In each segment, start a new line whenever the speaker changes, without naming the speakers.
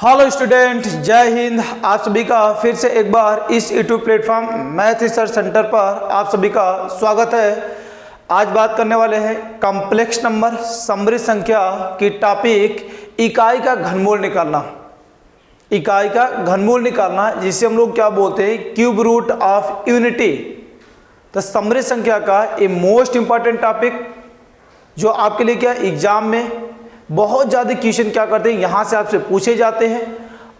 Hello student, जय हिंद। आप सभी का फिर से एक बार इस YouTube platform math research centre पर आप सभी का स्वागत है। आज बात करने वाले हैं कॉम्प्लेक्स नंबर समरी संख्या की टॉपिक इकाई का घनमूल निकालना। इकाई का घनमूल निकालना जिसे हम लोग क्या बोलते हैं, क्यूब रूट ऑफ यूनिटी। तो समरी संख्या का ये मोस्ट इंपॉर्टेंट टॉपिक जो आपके लिए क्या एग्जाम में बहुत ज़्यादा क्वेश्चन क्या करते हैं, यहाँ से आपसे पूछे जाते हैं।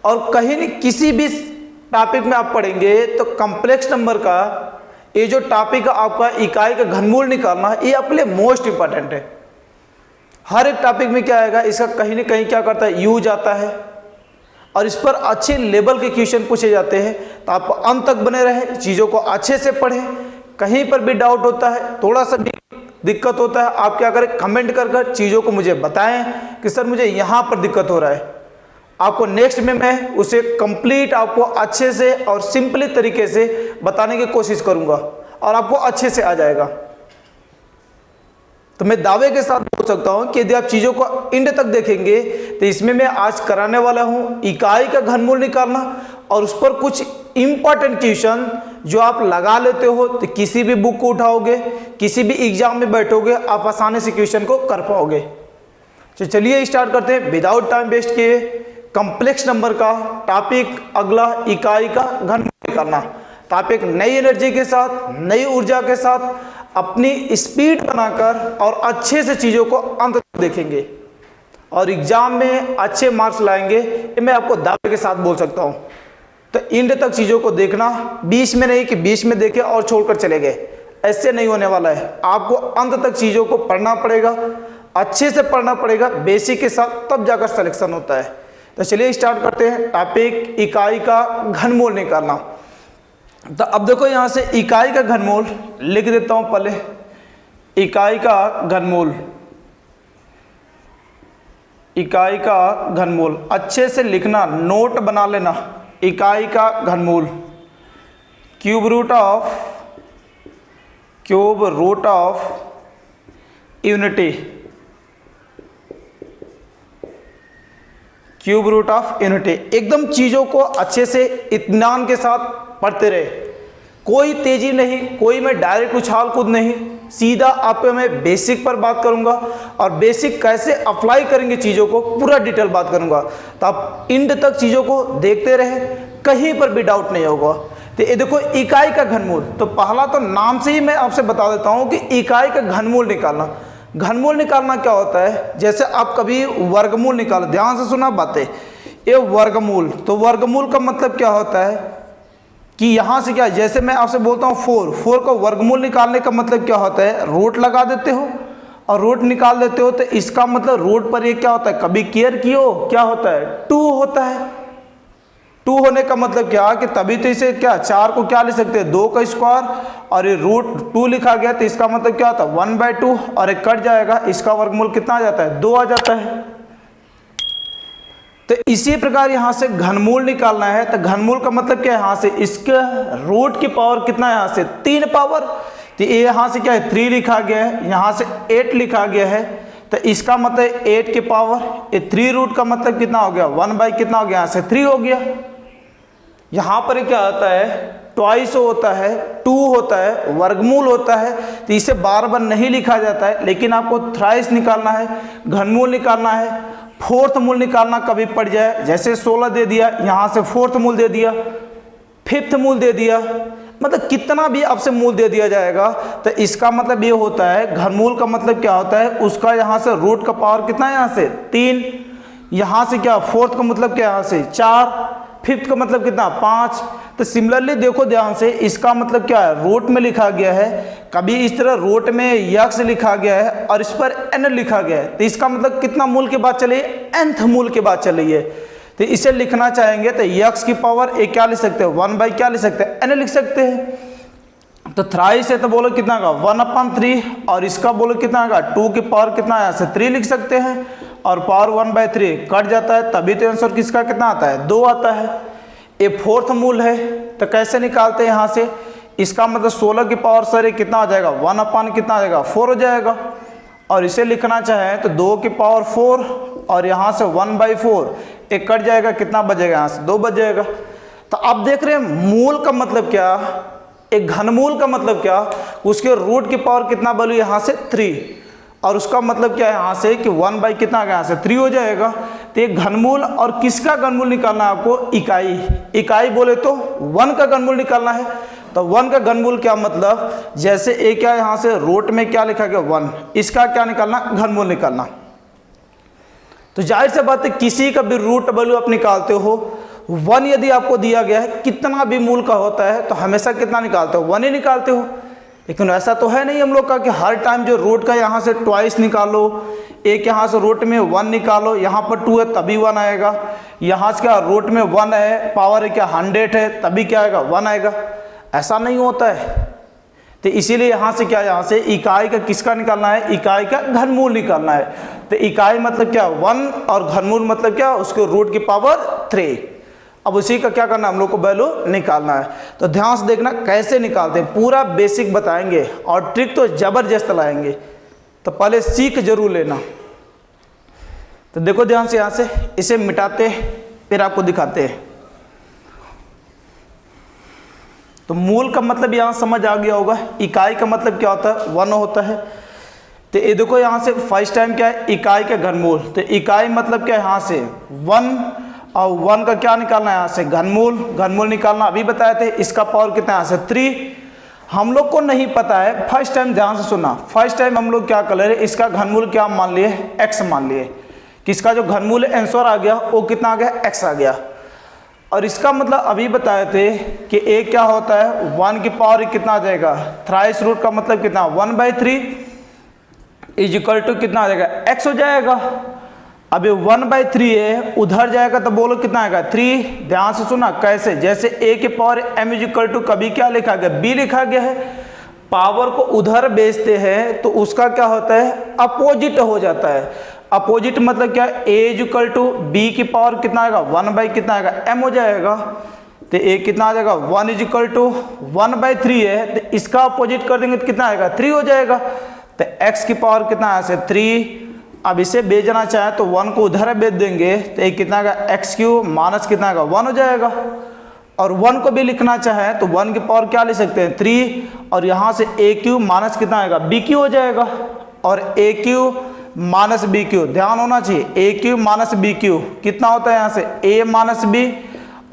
और कहीं नहीं किसी भी टॉपिक में आप पढ़ेंगे तो कॉम्प्लेक्स नंबर का ये जो टॉपिक है आपका इकाई का घनमूल निकालना, ये आपके लिए मोस्ट इंपॉर्टेंट है। हर एक टॉपिक में क्या आएगा, इसका कहीं ना कहीं क्या करता है, यूज आता है और इस पर अच्छे लेवल के क्वेश्चन पूछे जाते हैं। तो आप अंत तक बने रहे, चीज़ों को अच्छे से पढ़ें। कहीं पर भी डाउट होता है, थोड़ा सा भी दिक्कत होता है, आप क्या करें, कमेंट कर चीज़ों को मुझे बताएं कि सर मुझे यहाँ पर दिक्कत हो रहा है। आपको नेक्स्ट में मैं उसे कंप्लीट आपको अच्छे से और सिंपली तरीके से बताने की कोशिश करूँगा और आपको अच्छे से आ जाएगा। तो मैं दावे के साथ बोल सकता हूँ कि यदि आप चीज़ों को एंड तक देखेंगे तो इसमें मैं आज कराने वाला हूँ इकाई का घनमूल निकालना, और उस पर कुछ इंपॉर्टेंट क्वेश्चन जो आप लगा लेते हो तो किसी भी बुक को उठाओगे, किसी भी एग्जाम में बैठोगे, आप आसानी से क्वेश्चन को कर पाओगे। तो चलिए स्टार्ट करते हैं विदाउट टाइम वेस्ट किए। कॉम्प्लेक्स नंबर का टॉपिक अगला, इकाई का घनमूल निकालना। टॉपिक नई एनर्जी के साथ, नई ऊर्जा के साथ, अपनी स्पीड बनाकर और अच्छे से चीज़ों को अंत तक देखेंगे और एग्जाम में अच्छे मार्क्स लाएंगे, ये मैं आपको दावे के साथ बोल सकता हूँ। तो एंड तक चीज़ों को देखना, बीच में नहीं कि बीच में देखे और छोड़कर चले गए, ऐसे नहीं होने वाला है। आपको अंत तक चीज़ों को पढ़ना पड़ेगा, अच्छे से पढ़ना पड़ेगा बेसिक के साथ, तब जाकर सिलेक्शन होता है। तो चलिए स्टार्ट करते हैं टॉपिक इकाई का घनमूल निकालना। तो अब देखो यहाँ से इकाई का घनमूल लिख देता हूँ पहले। इकाई का घनमूल, इकाई का घनमूल अच्छे से लिखना, नोट बना लेना। इकाई का घनमूल cube root of unity, cube root of unity. एकदम चीज़ों को अच्छे से इत्मीनान के साथ पढ़ते रहे, कोई तेजी नहीं, कोई मैं डायरेक्ट उछाल कूद नहीं, सीधा आपको मैं बेसिक पर बात करूंगा और बेसिक कैसे अप्लाई करेंगे चीज़ों को पूरा डिटेल बात करूंगा। तो आप एंड तक चीज़ों को देखते रहे, कहीं पर भी डाउट नहीं होगा। तो ये देखो इकाई का घनमूल, तो पहला तो नाम से ही मैं आपसे बता देता हूँ कि इकाई का घनमूल निकालना। घनमूल निकालना क्या होता है, जैसे आप कभी वर्गमूल निकालो, ध्यान से सुना बातें। ये वर्गमूल, तो वर्गमूल का मतलब क्या होता है कि यहाँ से क्या, जैसे मैं आपसे बोलता हूँ फोर का वर्गमूल निकालने का मतलब क्या होता है, रूट लगा देते हो और रूट निकाल देते हो। तो इसका मतलब रूट पर ये क्या होता है, कभी केयर कियो क्या होता है, 2 होता है। 2 होने का मतलब क्या कि तभी तो इसे क्या 4 को क्या ले सकते हैं, 2 का स्क्वायर, और ये रूट 2 लिखा गया तो इसका मतलब क्या होता है 1/2, और एक कट जाएगा, इसका वर्गमूल कितना आ जाता है, 2 आ जाता है। तो इसी प्रकार यहाँ से घनमूल निकालना है। तो घनमूल का मतलब क्या है, यहाँ से इसका रूट की पावर कितना है, यहाँ से 3 पावर। तो ये यहाँ से क्या है 3 लिखा गया है, यहाँ से 8 लिखा गया है। तो इसका मतलब 8 की पावर, ये 3 रूट का मतलब कितना हो गया, 1 कितना हो गया, यहाँ से 3 हो गया। यहाँ पर क्या होता है, ट्वाइस होता है, 2 होता है, वर्गमूल होता है। तो इसे बार बार नहीं लिखा जाता है, लेकिन आपको थ्राइस निकालना है, घनमूल निकालना है। फोर्थ मूल निकालना कभी पड़ जाए, जैसे 16 दे दिया, यहाँ से फोर्थ मूल दे दिया, फिफ्थ मूल दे दिया, मतलब कितना भी आपसे मूल दे दिया जाएगा। तो इसका मतलब ये होता है, घनमूल का मतलब क्या होता है, उसका यहाँ से रूट का पावर कितना है, यहाँ से 3, यहाँ से क्या फोर्थ का मतलब क्या, यहाँ से 4, फिफ्थ का मतलब कितना 5। तो सिमिलरली देखो ध्यान से, इसका मतलब क्या है, रूट में लिखा गया है, कभी इस तरह रूट में यक्स लिखा गया है और इस पर n लिखा गया है। तो इसका मतलब कितना मूल के बाद चलिए, nth मूल के बाद चलिए। तो इसे लिखना चाहेंगे तो यक्स की पावर एक क्या लिख सकते हैं, 1 क्या लिख सकते हैं, n लिख सकते हैं। तो थ्राइस है तो बोलो कितना का 1/3, और इसका बोलो कितना का 2 की पावर कितना है, यहाँ से 3 लिख सकते हैं, और पावर 1/3 कट जाता है, तभी तो आंसर किसका कितना आता है, 2 आता है। ये फोर्थ मूल है, तो कैसे निकालते हैं यहाँ से, इसका मतलब 16 की पावर सर कितना हो जाएगा, 1 कितना आ जाएगा, 4 हो जाएगा। और इसे लिखना चाहें तो 2 की पावर 4 और यहाँ से 1/4 एक कट जाएगा, कितना बचेगा, यहाँ से 2 बच जाएगा। तो आप देख रहे हैं मूल का मतलब क्या, एक घनमूल का मतलब क्या, उसके रूट की पावर कितना वैल्यू यहाँ से 3, और उसका मतलब क्या है यहाँ से कि 1 बाई कितना आ गया, यहाँ से 3 हो जाएगा। तो एक घनमूल, और किसका घनमूल निकालना है आपको, इकाई। इकाई बोले तो 1 का घनमूल निकालना है। तो 1 का घनमूल क्या मतलब, जैसे ए क्या यहाँ से रूट में क्या लिखा गया 1, इसका क्या निकालना, घनमूल निकालना। तो जाहिर सी बात है किसी का भी रूट वैल्यू आप निकालते हो, 1 यदि आपको दिया गया है, कितना भी मूल का होता है तो हमेशा कितना निकालते हो, 1 ही निकालते हो। लेकिन ऐसा तो है नहीं हम लोग का कि हर टाइम जो रूट का यहाँ से ट्वाइस निकालो, एक यहाँ से रूट में 1 निकालो, यहाँ पर 2 है तभी 1 आएगा, यहाँ से क्या रूट में 1 है, पावर है क्या 100 है, तभी क्या आएगा 1 आएगा, ऐसा नहीं होता है। तो इसीलिए यहाँ से क्या, यहाँ से इकाई का किसका निकालना है, इकाई का घनमूल निकालना है। तो इकाई मतलब क्या 1 और घनमूल मतलब क्या, उसके रूट की पावर 3। अब उसी का क्या करना, हम लोग को वैल्यू निकालना है। तो ध्यान से देखना कैसे निकालते हैं, पूरा बेसिक बताएंगे और ट्रिक तो जबरदस्त लाएंगे, तो पहले सीख जरूर लेना। तो देखो ध्यान से, यहाँ से इसे मिटाते फिर आपको दिखाते हैं। तो मूल का मतलब यहाँ समझ आ गया होगा, इकाई का मतलब क्या होता है 1 होता है। तो ये देखो यहाँ से फर्स्ट टाइम क्या है, इकाई का घनमूल। तो इकाई मतलब क्या है, यहाँ से 1 और 1 का क्या निकालना है, यहाँ से घनमूल। घनमूल निकालना अभी बताए थे, इसका पावर कितना है, यहाँ से 3। हम लोग को नहीं पता है, फर्स्ट टाइम ध्यान से सुनना, फर्स्ट टाइम हम लोग क्या कर रहे हैं, इसका घनमूल क्या मान लिए, x मान लिए, किसका जो घनमूल आंसर आ गया वो कितना आ गया, x आ गया। और इसका मतलब अभी बताए थे कि a क्या होता है, 1 की पावर कितना आ जाएगा, थ्राइस रूट का मतलब कितना 1/3 इज इक्वल टू कितना आ जाएगा, x हो जाएगा। अभी 1/3 है, उधर जाएगा तो बोलो कितना आएगा 3। ध्यान से सुना कैसे, जैसे a की power m is equal to कभी क्या लिखा गया, b लिखा गया है, पावर को उधर भेजते हैं तो उसका क्या होता है, अपोजिट हो जाता है। अपोजिट मतलब क्या, a is equal to b की पावर कितना आएगा, 1 कितना आएगा m हो जाएगा। तो a कितना आ जाएगा 1 इज इक्वल टू 1/3 है, तो इसका अपोजिट कर देंगे तो कितना आएगा 3 हो जाएगा। तो x की पावर कितना है 3। अब इसे भेजना चाहे तो 1 को उधर भेज देंगे तो एक कितना आएगा x³ माइनस कितना आएगा 1 हो जाएगा। और 1 को भी लिखना चाहे तो 1 की पावर क्या ले सकते हैं 3, और यहाँ से a³ माइनस कितना आएगा b³ हो जाएगा। और a³ माइनस b³, ध्यान होना चाहिए, a³ माइनस b³ कितना होता है, यहाँ से a माइनस b,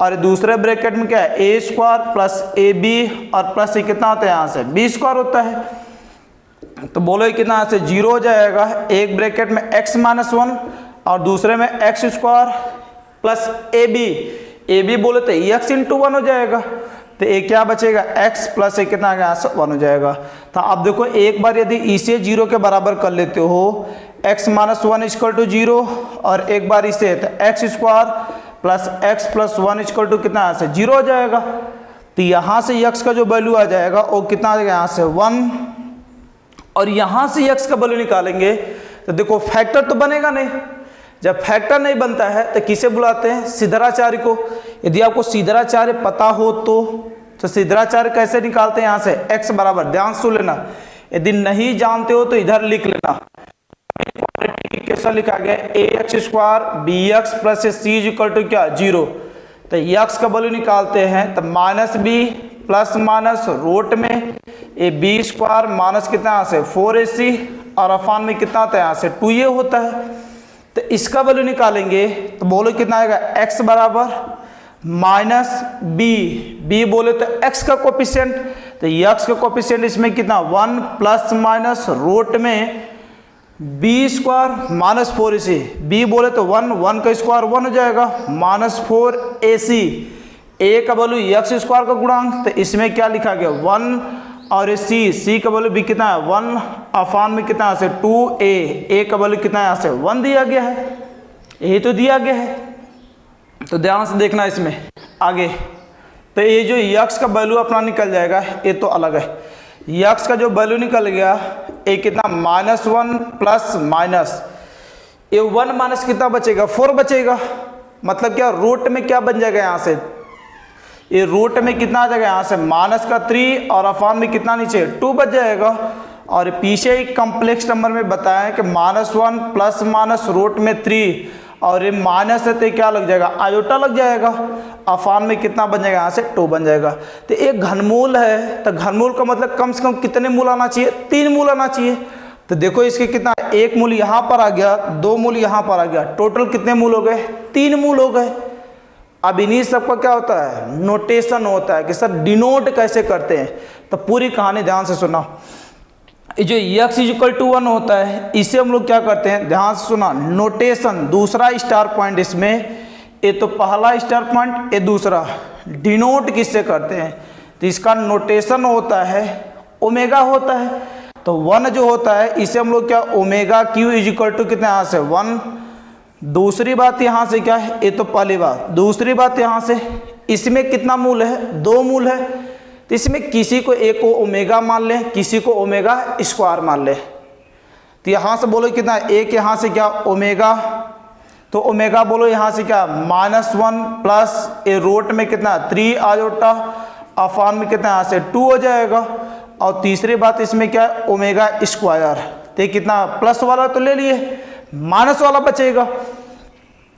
और दूसरे ब्रैकेट में क्या है a² प्लस ab, और प्लस कितना होता है यहाँ से b² होता है। तो बोलो कितना यहाँ से 0 हो जाएगा, एक ब्रैकेट में x माइनस 1 और दूसरे में x² प्लस ab बोले तो x इंटू 1 हो जाएगा। तो एक क्या बचेगा x प्लस एक कितना आ गया 1 हो जाएगा। तो आप देखो एक बार यदि इसे 0 के बराबर कर लेते हो, x माइनस 1 इक्वल टू 0, और एक बार इसे तो x² plus x plus 1 equal to कितना यहाँ से 0 हो जाएगा। तो यहाँ से x का जो वैल्यू आ जाएगा वो कितना आ जाएगा यहाँ से 1, और यहाँ से x का वैल्यू निकालेंगे तो देखो फैक्टर तो बनेगा नहीं। जब फैक्टर नहीं बनता है तो किसे बुलाते हैं, सिद्धराचार्य को। यदि आपको सिद्धराचार्य पता हो तो सिद्धराचार्य कैसे निकालते हैं, यहाँ से x बराबर, ध्यान सुन लेना, यदि नहीं जानते हो तो इधर लिख लेना, कैसा लिखा गया ax² bx plus c equal to क्या 0। तो x का वैल्यू निकालते हैं तो minus b plus minus root में ab² माइनस कितना यहाँ से 4ac, और अफान में कितना आता है यहाँ से 2a होता है। तो इसका वैल्यू निकालेंगे तो बोलो कितना आएगा x बराबर माइनस b बोले तो x का कोफिशिएंट, तो x का कोफिशिएंट इसमें कितना 1 प्लस माइनस रूट में b² माइनस 4ac, b बोले तो 1 का स्क्वायर 1 हो जाएगा, माइनस 4ac, a का वैल्यू x² का गुणांक, तो इसमें क्या लिखा गया 1, और c का वैल्यू भी कितना है 1 अफान में कितना से 2a का वैल्यू कितना यहाँ से 1 दिया गया है, यही तो दिया गया है। तो ध्यान से देखना इसमें आगे, तो ये जो x का वैल्यू अपना निकल जाएगा ये तो अलग है, x का जो वैल्यू निकल गया ये कितना -1 प्लस माइनस ये 1 माइनस कितना बचेगा 4 बचेगा। मतलब क्या रूट में क्या बन जाएगा यहाँ से, ये रूट में कितना आ जाएगा यहाँ से माइनस का 3 और अफान में कितना नीचे 2 बच जाएगा। और पीछे एक कॉम्प्लेक्स नंबर में बताया है कि -1 प्लस माइनस रूट में 3 और ये माइनस है तो क्या लग जाएगा, आयोटा लग जाएगा। अफान में कितना बन जाएगा, यहाँ से 2 बन जाएगा। तो एक घनमूल है तो घनमूल का मतलब कम से कम कितने मूल आना चाहिए, 3 मूल आना चाहिए। तो देखो इसके कितना, 1 मूल यहाँ पर आ गया, 2 मूल यहाँ पर आ गया, टोटल कितने मूल हो गए, 3 मूल हो गए। अब इन्हीं सबका क्या होता है, नोटेशन होता है कि सर डिनोट कैसे करते हैं। तो पूरी कहानी ध्यान से सुना। जो x = 1 होता है इसे हम लोग क्या करते हैं, ध्यान से सुना, नोटेशन दूसरा स्टार पॉइंट इसमें, ये तो पहला स्टार पॉइंट, ये दूसरा, डिनोट किससे करते हैं, तो इसका नोटेशन होता है ओमेगा होता है। तो 1 जो होता है इसे हम लोग क्या, ओमेगा क्यू = कितना, यहाँ से 1। दूसरी बात यहाँ से क्या है, ये तो पहली बात। दूसरी बात यहाँ से इसमें कितना मूल है, 2 मूल है। तो इसमें किसी को एक को ओमेगा मान लें, किसी को ओमेगा स्क्वायर मान लें। तो यहाँ से बोलो कितना, एक यहाँ से क्या ओमेगा, तो ओमेगा बोलो यहाँ से क्या -1 प्लस ए रूट में कितना 3 आयोटा, अफान में कितना यहाँ से 2 हो जाएगा। और तीसरी बात इसमें क्या है, ओमेगा स्क्वायर। तो कितना, प्लस वाला तो ले लिए, माइनस वाला बचेगा।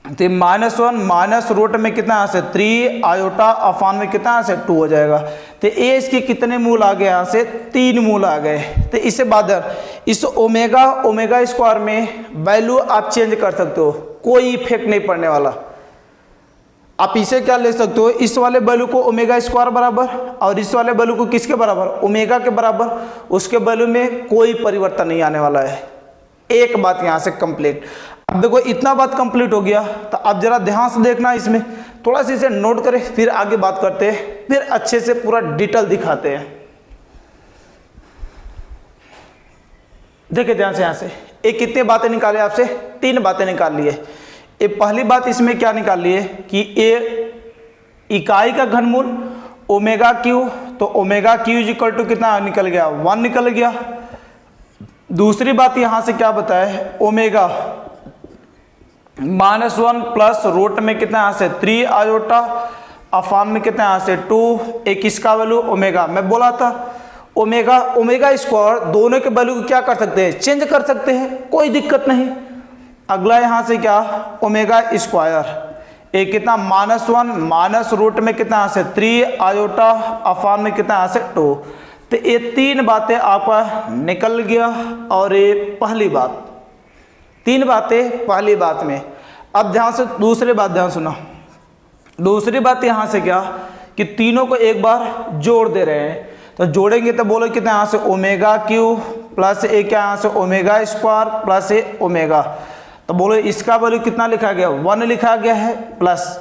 तो -1 माइनस रूट में कितना यहाँ से 3 आयोटा, अफान में कितना यहाँ से 2 हो जाएगा। तो ए इसके कितने मूल आ गए, यहाँ से 3 मूल आ गए। तो इससे बाद इस ओमेगा स्क्वायर में वैल्यू आप चेंज कर सकते हो, कोई इफेक्ट नहीं पड़ने वाला। आप इसे क्या ले सकते हो, इस वाले वैल्यू को ओमेगा स्क्वायर बराबर और इस वाले वैल्यू को किसके बराबर, ओमेगा के बराबर, उसके वैल्यू में कोई परिवर्तन नहीं आने वाला है। एक बात यहाँ से कंप्लीट। अब देखो इतना बात कंप्लीट हो गया, तो अब जरा ध्यान से देखना, इसमें थोड़ा सा इसे नोट करें, फिर आगे बात करते हैं, फिर अच्छे से पूरा डिटेल दिखाते हैं। देखिए ध्यान से, यहाँ से एक कितने बातें निकाले आपसे, 3 बातें निकाल लिए। ये पहली बात इसमें क्या निकाल लिए कि ए इकाई का घनमूल ओमेगा क्यू, तो ओमेगा क्यू = कितना निकल गया, 1 निकल गया। दूसरी बात यहाँ से क्या बताया है, ओमेगा -1 प्लस रूट में कितना यहाँ से 3 आयोटा, अफान में कितना यहाँ से 2, एक इसका वैल्यू ओमेगा, मैं बोला था ओमेगा स्क्वायर, दोनों के वैल्यू को क्या कर सकते हैं, चेंज कर सकते हैं, कोई दिक्कत नहीं। अगला यहाँ से क्या, ओमेगा स्क्वायर, एक कितना -1 माइनस रूट में कितना यहाँ से 3 आयोटा, अफान में कितना यहाँ से 2। तो ये 3 बातें आपका निकल गया। और ये पहली बात, 3 बातें पहली बात में। अब ध्यान से दूसरी बात ध्यान सुना। दूसरी बात यहाँ से क्या कि तीनों को एक बार जोड़ दे रहे हैं, तो जोड़ेंगे तो बोलो कितना यहाँ से ओमेगा क्यू प्लस ए क्या यहाँ से ओमेगा स्क्वायर प्लस ए ओमेगा। तो बोलो इसका वैल्यू कितना लिखा गया, 1 लिखा गया है, plus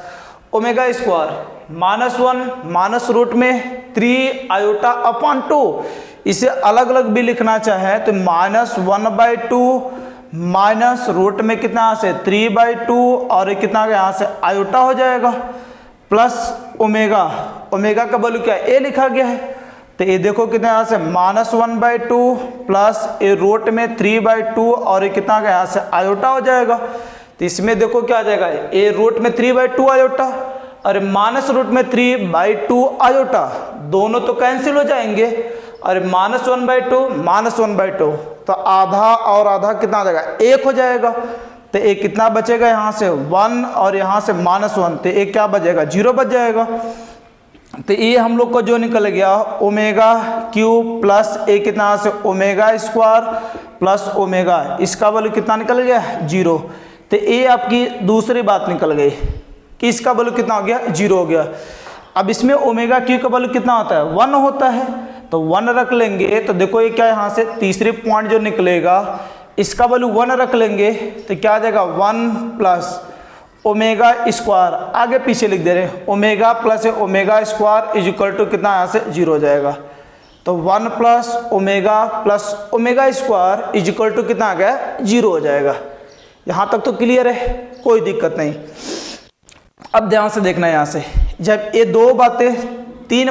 omega square -1 minus root में 3 आयोटा अपॉन 2। इसे अलग अलग भी लिखना चाहे तो -1/2 माइनस रूट में कितना यहाँ से 3/2 और कितना यहाँ से आयोटा हो जाएगा, प्लस ओमेगा, ओमेगा का वैल्यू क्या ए लिखा गया है। तो ये देखो कितना यहाँ से -1/2 प्लस ए रूट में 3/2 और कितना यहाँ से आयोटा हो जाएगा। तो इसमें देखो क्या आ जाएगा, ए रूट में 3/2 आयोटा और माइनस रूट में 3/2 आयोटा, दोनों तो कैंसिल हो जाएंगे। और -1/2 तो आधा और आधा कितना आ जाएगा, 1 हो जाएगा। तो एक कितना बचेगा यहाँ से 1 और यहाँ से -1, तो एक क्या बचेगा, 0 बच जाएगा। तो ये हम लोग को जो निकल गया ओमेगा क्यूब प्लस ए कितना से ओमेगा स्क्वायर प्लस ओमेगा, इसका वैल्यू कितना निकल गया, 0। तो ये आपकी दूसरी बात निकल गई कि इसका वैल्यू कितना हो गया, 0 हो गया। अब इसमें ओमेगा क्यू का वैल्यू कितना होता है, 1 होता है, तो 1 रख लेंगे। तो देखो ये क्या यहाँ से तीसरी पॉइंट जो निकलेगा इसका वैल्यू 1 रख लेंगे तो क्या आ जाएगा 1 प्लस ओमेगा स्क्वायर, आगे पीछे लिख दे रहे हैं, omega plus omega square is equal to कितना यहाँ से 0 हो जाएगा। तो 1 plus omega square is equal to कितना आ गया, 0 हो जाएगा। यहाँ तक तो क्लियर है, कोई दिक्कत नहीं। अब ध्यान से देखना यहाँ से, जब ये 3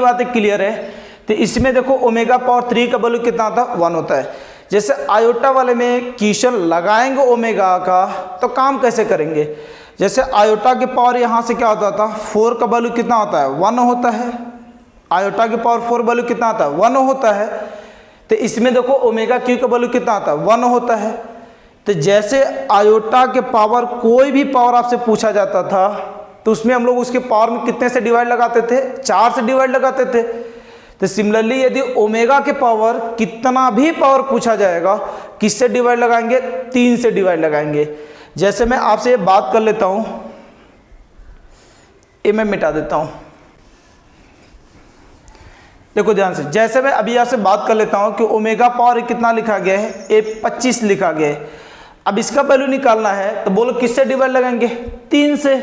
बातें क्लियर है तो इसमें देखो ओमेगा पावर 3 का वैल्यू कितना था, 1 होता है। जैसे आयोटा वाले में क्वेश्चन लगाएंगे ओमेगा का तो काम कैसे करेंगे, जैसे आयोटा की पावर यहाँ से क्या होता था 4 का वैल्यू कितना होता है, 1 होता है। आयोटा की पावर 4 वैल्यू कितना आता है, 1 होता है। तो इसमें देखो ओमेगा क्यू का वैल्यू कितना आता है 1 होता है। तो जैसे आयोटा के पावर कोई भी पावर आपसे पूछा जाता था तो उसमें हम लोग उसके पावर में कितने से डिवाइड लगाते थे, 4 से डिवाइड लगाते थे। तो सिमिलरली यदि ओमेगा के पावर कितना भी पावर पूछा जाएगा किससे डिवाइड लगाएंगे, 3 से डिवाइड लगाएंगे। जैसे मैं आपसे ये बात कर लेता हूं, ये मैं मिटा देता हूं, देखो ध्यान से। जैसे मैं अभी आपसे बात कर लेता हूं कि ओमेगा पावर कितना लिखा गया है, ये 25 लिखा गया है। अब इसका वैल्यू निकालना है तो बोलो किससे डिवाइड लगाएंगे, 3 से।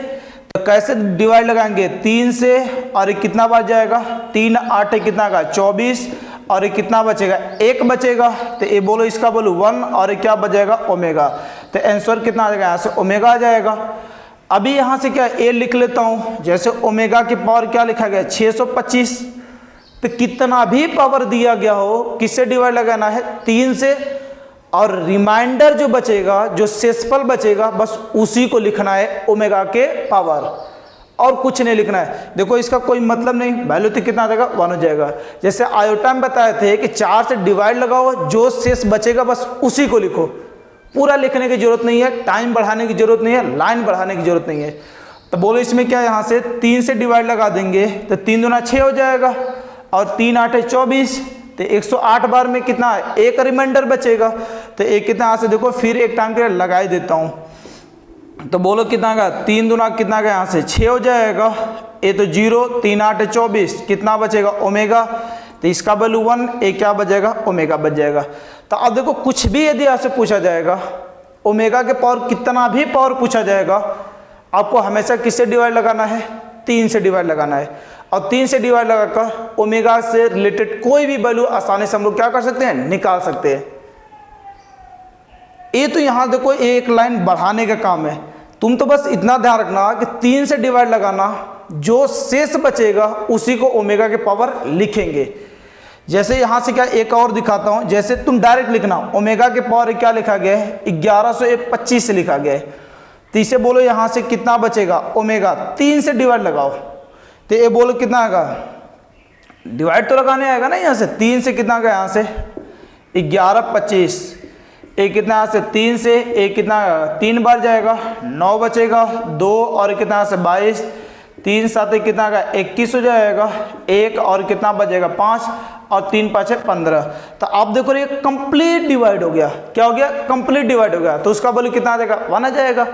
तो कैसे डिवाइड लगाएंगे, 3 से, और ये कितना बच जाएगा, 3 8 कितना का 24, और ये कितना बचेगा, 1 बचेगा। तो ये बोलो इसका बोलो 1, और ये क्या बच जाएगा, ओमेगा। तो आंसर कितना आ जाएगा, यहाँ से ओमेगा आ जाएगा। अभी यहाँ से क्या ए लिख लेता हूँ, जैसे ओमेगा की पावर क्या लिखा गया 625। तो कितना भी पावर दिया गया हो किससे डिवाइड लगाना है, 3 से, और रिमाइंडर जो बचेगा, जो शेषफल बचेगा, बस उसी को लिखना है ओमेगा के पावर, और कुछ नहीं लिखना है। देखो इसका कोई मतलब नहीं, वैल्यू तो कितना आ जाएगा, 1 हो जाएगा। जैसे आयोटा में बताए थे कि 4 से डिवाइड लगाओ, जो शेष बचेगा बस उसी को लिखो, पूरा लिखने की जरूरत नहीं है, टाइम बढ़ाने की जरूरत नहीं है, लाइन बढ़ाने की जरूरत नहीं है। तो बोलो इसमें क्या, यहाँ से 3 से डिवाइड लगा देंगे तो 3 दूना 6 हो जाएगा, और 3 8 24। तो 108 बार में कितना, एक रिमाइंडर बचेगा। तो एक कितना, यहाँ से देखो फिर एक टाइम के लिए लगा ही देता हूँ। तो बोलो कितना का, 3 दूना कितना का, यहाँ से 6 हो जाएगा। ये तो 0, 3 8 24, कितना बचेगा, ओमेगा। तो इसका वैल्यू 1, ये क्या बचेगा, ओमेगा बच जाएगा। तो अब देखो कुछ भी यदि आपसे पूछा जाएगा, ओमेगा के पावर कितना भी पावर पूछा जाएगा, आपको हमेशा किससे डिवाइड लगाना है, 3 से डिवाइड लगाना है। और 3 से डिवाइड लगाकर ओमेगा से रिलेटेड कोई भी वैल्यू आसानी से हम लोग क्या कर सकते हैं, निकाल सकते हैं। ये तो यहाँ देखो एक लाइन बढ़ाने का काम है। तुम तो बस इतना ध्यान रखना कि 3 से डिवाइड लगाना, जो शेष बचेगा उसी को ओमेगा के पावर लिखेंगे। जैसे यहाँ से क्या एक और दिखाता हूँ, जैसे तुम डायरेक्ट लिखना, ओमेगा के पावर क्या लिखा गया है, 1125 से लिखा गया है। तो इसे बोलो यहाँ से कितना बचेगा, ओमेगा। 3 से डिवाइड लगाओ तो ये बोलो कितना आएगा, डिवाइड तो लगाने आएगा ना, यहाँ से 3 से कितना आएगा, यहाँ से 1125, एक कितना यहाँ से 3 से, एक कितना 3 बार जाएगा, 9 बचेगा, 2 और कितना यहाँ से 22, 3 7 कितना आएगा 21 हो जाएगा, 1 और कितना बचेगा 5, और 3 5 15। तो आप देखो ये कंप्लीट डिवाइड हो गया, क्या हो गया, कंप्लीट डिवाइड हो गया। तो उसका वैल्यू कितना आ जाएगा, 1 आ जाएगा।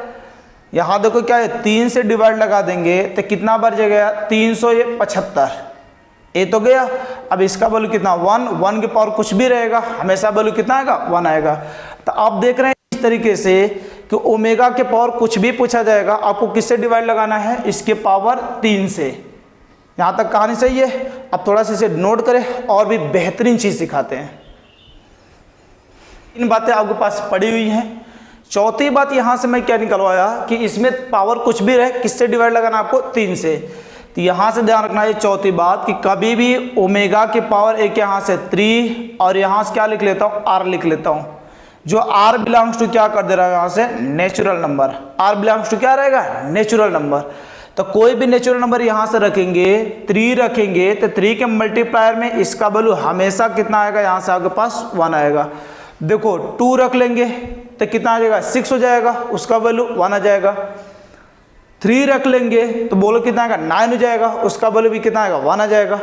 यहाँ देखो क्या है, 3 से डिवाइड लगा देंगे तो कितना बच जाएगा, 375, ये तो गया। अब इसका वैल्यू कितना, 1 के पावर कुछ भी रहेगा, हमेशा वैल्यू कितना आएगा, 1 आएगा। तो आप देख रहे हैं इस तरीके से कि ओमेगा के पावर कुछ भी पूछा जाएगा, आपको किससे डिवाइड लगाना है, इसके पावर 3 से। यहाँ तक कहानी सही है। अब थोड़ा सा इसे नोट करें और भी बेहतरीन चीज सिखाते हैं। इन बातें आपके पास पड़ी हुई हैं। चौथी बात यहाँ से मैं क्या निकलवाया कि इसमें पावर कुछ भी रहे, किससे डिवाइड लगाना आपको, 3 से। तो यहाँ से ध्यान रखना है चौथी बात कि कभी भी ओमेगा के पावर एक यहाँ से 3, और यहाँ से क्या लिख लेता हूँ, r लिख लेता हूँ। जो r बिलोंग्स टू क्या कर दे रहा है, यहाँ से natural number. r belongs to क्या रहेगा, नेचुरल नंबर। तो कोई भी नेचुरल नंबर यहाँ से रखेंगे, 3 रखेंगे, तो 3 के मल्टीप्लायर में इसका वैल्यू हमेशा कितना आएगा, यहाँ से आपके पास 1 आएगा। देखो 2 रख लेंगे तो कितना आ जाएगा, 6 हो जाएगा, उसका वैल्यू 1 आ जाएगा। 3 रख लेंगे तो बोलो कितना आएगा, 9 हो जाएगा, उसका वैल्यू भी कितना आएगा, 1 आ जाएगा।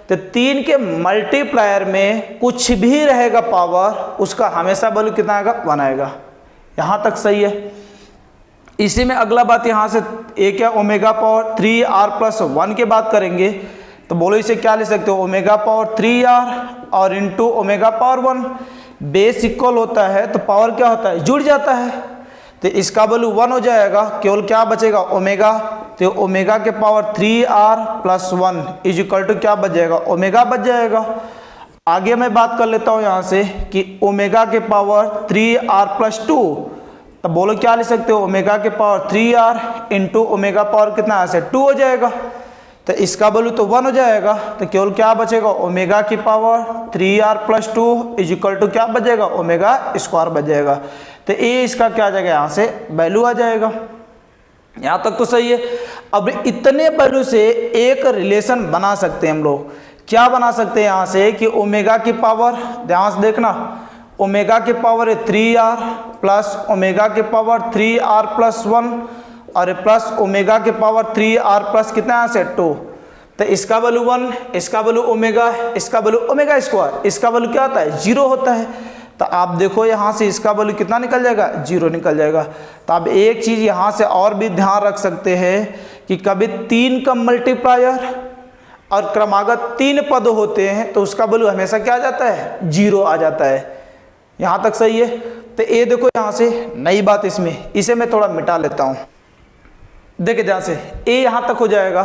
तो 3 के मल्टीप्लायर में कुछ भी रहेगा पावर, उसका हमेशा वैल्यू कितना आएगा, 1 आएगा। यहाँ तक सही है। इसी में अगला बात यहाँ से एक है ओमेगा पावर 3r+1 की बात करेंगे। तो बोलो इसे क्या ले सकते हो, ओमेगा पावर 3r और into omega power 1। Base equal होता है तो पावर क्या होता है, जुड़ जाता है। तो इसका वैल्यू 1 हो जाएगा, केवल क्या बचेगा, ओमेगा। तो ओमेगा के power 3r+1 is equal to क्या बच जाएगा, ओमेगा बच जाएगा। आगे मैं बात कर लेता हूँ यहाँ से कि ओमेगा के पावर 3r+2। तो बोलो क्या ले सकते हो, ओमेगा के power 3r into omega power कितना है, 2 हो जाएगा। तो इसका वैल्यू तो 1 हो जाएगा। तो केवल क्या बचेगा, ओमेगा की power 3r+2 is equal to क्या बचेगा, ओमेगा स्क्वायर बच जाएगा। तो ये इसका क्या आ जाएगा, यहाँ से वैल्यू आ जाएगा। यहाँ तक तो सही है। अब इतने वैल्यू से एक रिलेशन बना सकते हैं हम लोग। क्या बना सकते हैं यहाँ से कि ओमेगा की पावर, ध्यान से देखना, ओमेगा की पावर है 3r प्लस ओमेगा की पावर 3r प्लस 1 और प्लस ओमेगा की पावर 3r प्लस कितना यहाँ से 2। तो इसका वैल्यू 1, इसका वैल्यू ओमेगा, इसका वैल्यू ओमेगा स्क्वायर, इसका वैल्यू क्या होता है 0 होता है। तो आप देखो यहाँ से इसका वैल्यू कितना निकल जाएगा 0 निकल जाएगा। तो आप एक चीज़ यहाँ से और भी ध्यान रख सकते हैं कि कभी 3 का मल्टीप्लायर और क्रमागत 3 पद होते हैं तो उसका वैल्यू हमेशा क्या आ जाता है 0 आ जाता है। यहाँ तक सही है। तो ये देखो यहाँ से नई बात इसमें, इसे मैं थोड़ा मिटा लेता हूँ। देखिए ध्यान से, ए यहाँ तक हो जाएगा।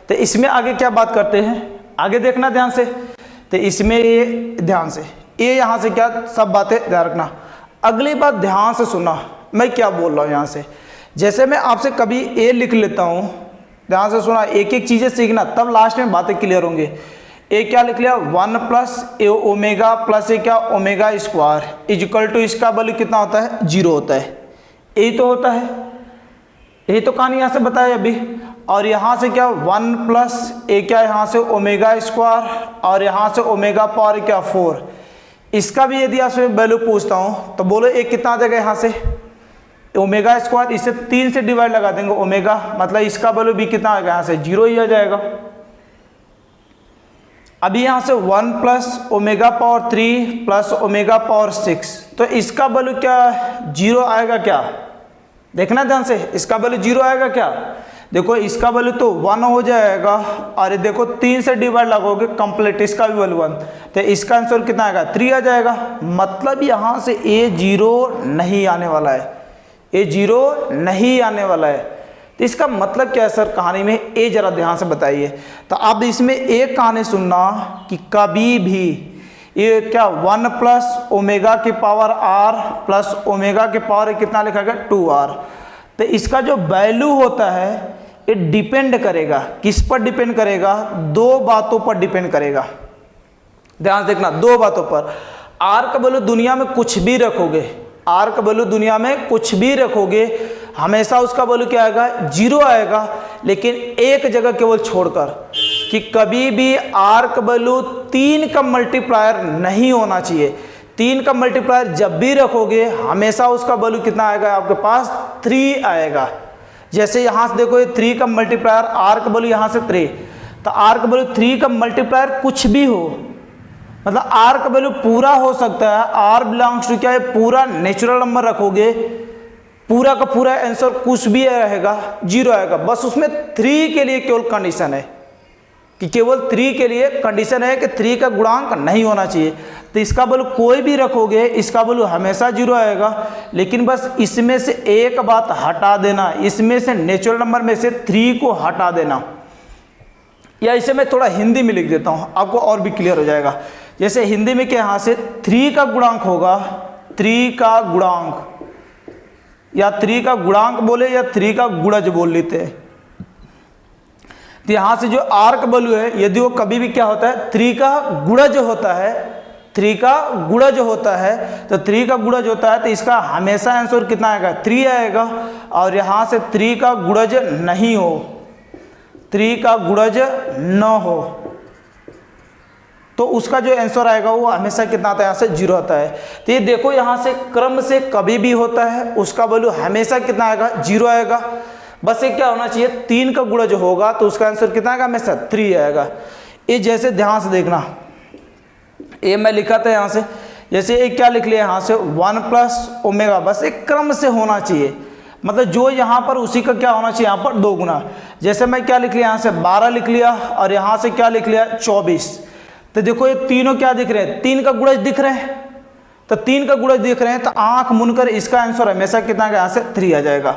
तो इसमें आगे क्या बात करते हैं, आगे देखना ध्यान से। तो इसमें ये ध्यान से, ये यहाँ से क्या सब बातें ध्यान रखना। अगली बात ध्यान से सुना मैं क्या बोल रहा हूँ यहाँ से। जैसे मैं आपसे कभी ए लिख लेता हूँ, ध्यान से सुना, एक एक चीज़ें सीखना तब लास्ट में बातें क्लियर होंगी। ए क्या लिख लिया 1 plus A omega plus a क्या ओमेगा स्क्वायर इजिकल टू इसका वैल्यू कितना होता है 0 होता है। यही तो होता है, यही तो कहानी यहाँ से बताया अभी। और यहाँ से क्या 1 प्लस ए क्या यहाँ से ओमेगा स्क्वायर और यहाँ से ओमेगा पावर क्या 4। इसका भी यदि आपसे वैल्यू पूछता हूँ तो बोलो ए कितना आ जाएगा यहाँ से ओमेगा स्क्वायर, इसे 3 से डिवाइड लगा देंगे ओमेगा, मतलब इसका वैल्यू भी कितना आएगा यहाँ से 0 ही आ जाएगा। अभी यहाँ से 1 plus omega power 3 plus omega power 6, तो इसका वैल्यू क्या 0 आएगा क्या, देखना ध्यान से, इसका वैल्यू 0 आएगा क्या। देखो इसका वैल्यू तो 1 हो जाएगा और देखो 3 से डिवाइड लगोगे कंप्लीट, इसका भी वैल्यू 1, तो इसका आंसर कितना आएगा 3 आ जाएगा। मतलब यहाँ से ए 0 नहीं आने वाला है, ए 0 नहीं आने वाला है। तो इसका मतलब क्या है सर कहानी में, ए जरा ध्यान से बताइए। तो अब इसमें एक कहानी सुनना कि कभी भी ये क्या 1 प्लस ओमेगा की पावर r प्लस ओमेगा की पावर कितना लिखा गया 2r। तो इसका जो वैल्यू होता है ये डिपेंड करेगा, किस पर डिपेंड करेगा, 2 बातों पर डिपेंड करेगा। ध्यान से देखना, 2 बातों पर। r का वैल्यू दुनिया में कुछ भी रखोगे, r का वैल्यू दुनिया में कुछ भी रखोगे हमेशा उसका वैल्यू क्या आएगा 0 आएगा। लेकिन एक जगह केवल छोड़कर कि कभी भी r का वैल्यू 3 का मल्टीप्लायर नहीं होना चाहिए। 3 का मल्टीप्लायर जब भी रखोगे हमेशा उसका वैल्यू कितना आएगा आपके पास 3 आएगा। जैसे यहाँ से देखो ये 3 का मल्टीप्लायर r का वैल्यू यहाँ से 3, तो r का वैल्यू 3 का मल्टीप्लायर कुछ भी हो, मतलब r का वैल्यू पूरा हो सकता है। r बिलोंग्स टू क्या है पूरा नेचुरल नंबर रखोगे, पूरा का पूरा आंसर कुछ भी रहेगा 0 आएगा। बस उसमें 3 के लिए केवल कंडीशन है कि केवल 3 के लिए कंडीशन है कि 3 का गुणांक नहीं होना चाहिए। तो इसका वैल्यू कोई भी रखोगे इसका वैल्यू हमेशा 0 आएगा। लेकिन बस इसमें से एक बात हटा देना, इसमें से नेचुरल नंबर में से 3 को हटा देना। या इसे मैं थोड़ा हिंदी में लिख देता हूँ आपको और भी क्लियर हो जाएगा। जैसे हिंदी में क्या यहाँ से 3 का गुणांक होगा, 3 का गुणांक या 3 का गुणांक बोले या 3 का गुणज बोल लेते हैं। तो यहाँ से जो r का वैल्यू है यदि वो कभी भी क्या होता है 3 का गुणज होता है, 3 का गुणज होता है, तो 3 का गुणज होता है तो इसका हमेशा आंसर कितना आएगा 3 आएगा। और यहाँ से 3 का गुणज नहीं हो, 3 का गुणज न हो तो उसका जो आंसर आएगा वो हमेशा कितना आता है यहाँ से 0 आता है। तो ये देखो यहाँ से क्रम से कभी भी होता है उसका वैल्यू हमेशा कितना आएगा 0 आएगा। बस ये क्या होना चाहिए 3 का गुणज होगा तो उसका आंसर कितना आएगा हमेशा 3 आएगा। ये जैसे ध्यान से देखना, ये मैं लिखा था यहाँ से, जैसे एक क्या लिख लिया यहाँ से 1 प्लस ओमेगा, बस एक क्रम से होना चाहिए, मतलब जो यहाँ पर उसी का क्या होना चाहिए यहाँ पर 2 गुना। जैसे मैं क्या लिख लिया यहाँ से 12 लिख लिया और यहाँ से क्या लिख लिया 24। तो देखो ये तीनों क्या दिख रहे हैं 3 का गुणज दिख रहे हैं, तो 3 का गुणज दिख रहे हैं तो आंख मुनकर इसका आंसर हमेशा कितना यहाँ से 3 आ जाएगा।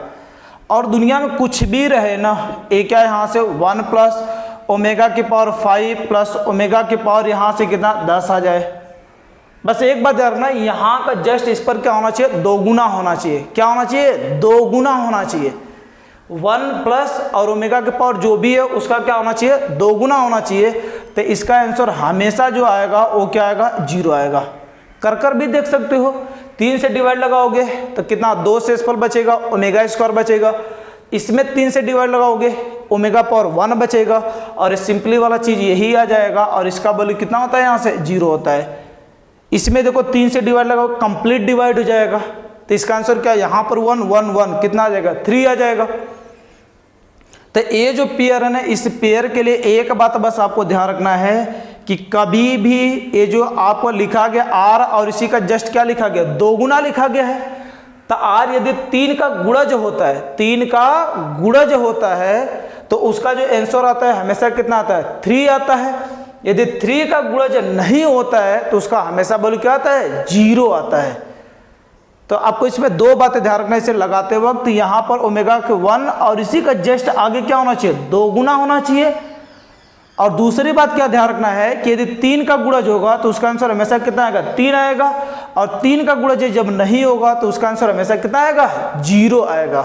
और दुनिया में कुछ भी रहे ना, ये क्या यहाँ से 1 प्लस ओमेगा की पावर 5 प्लस ओमेगा की पावर यहाँ से कितना 10 आ जाए। बस एक बात याद रखना, यहाँ का जस्ट इस पर क्या होना चाहिए 2 गुना होना चाहिए। क्या होना चाहिए 2 गुना होना चाहिए। 1 प्लस और ओमेगा के पावर जो भी है उसका क्या होना चाहिए 2 गुना होना चाहिए। तो इसका आंसर हमेशा जो आएगा वो क्या आएगा 0 आएगा। कर भी देख सकते हो, 3 से डिवाइड लगाओगे तो कितना 2 से स्पेशल बचेगा, ओमेगा स्क्वायर बचेगा। इसमें 3 से डिवाइड लगाओगे ओमेगा पावर 1 बचेगा और सिंपली वाला चीज़ यही आ जाएगा और इसका वैल्यू कितना होता है यहाँ से 0 होता है। इसमें देखो 3 से डिवाइड लगाओ कंप्लीट डिवाइड हो जाएगा तो इसका आंसर क्या यहाँ पर 1 1 1 कितना आ जाएगा 3 आ जाएगा। तो ये जो पेयर है ना इस पेयर के लिए एक बात बस आपको ध्यान रखना है कि कभी भी ये जो आपको लिखा गया आर और इसी का जस्ट क्या लिखा गया 2 गुना लिखा गया है। तो आर यदि 3 का गुणज होता है 3 का गुणज होता है तो उसका जो आंसर आता है हमेशा कितना आता है 3 आता है। यदि 3 का गुणज नहीं होता है तो उसका हमेशा वैल्यू क्या आता है 0 आता है। तो आपको इसमें 2 बातें ध्यान रखना इसे लगाते वक्त यहाँ पर ओमेगा के 1 और इसी का जस्ट आगे क्या होना चाहिए 2 गुना होना चाहिए। और दूसरी बात क्या ध्यान रखना है कि यदि 3 का गुणज होगा तो उसका आंसर हमेशा कितना आएगा 3 आएगा और 3 का गुणज जब नहीं होगा तो उसका आंसर हमेशा कितना आएगा 0 आएगा।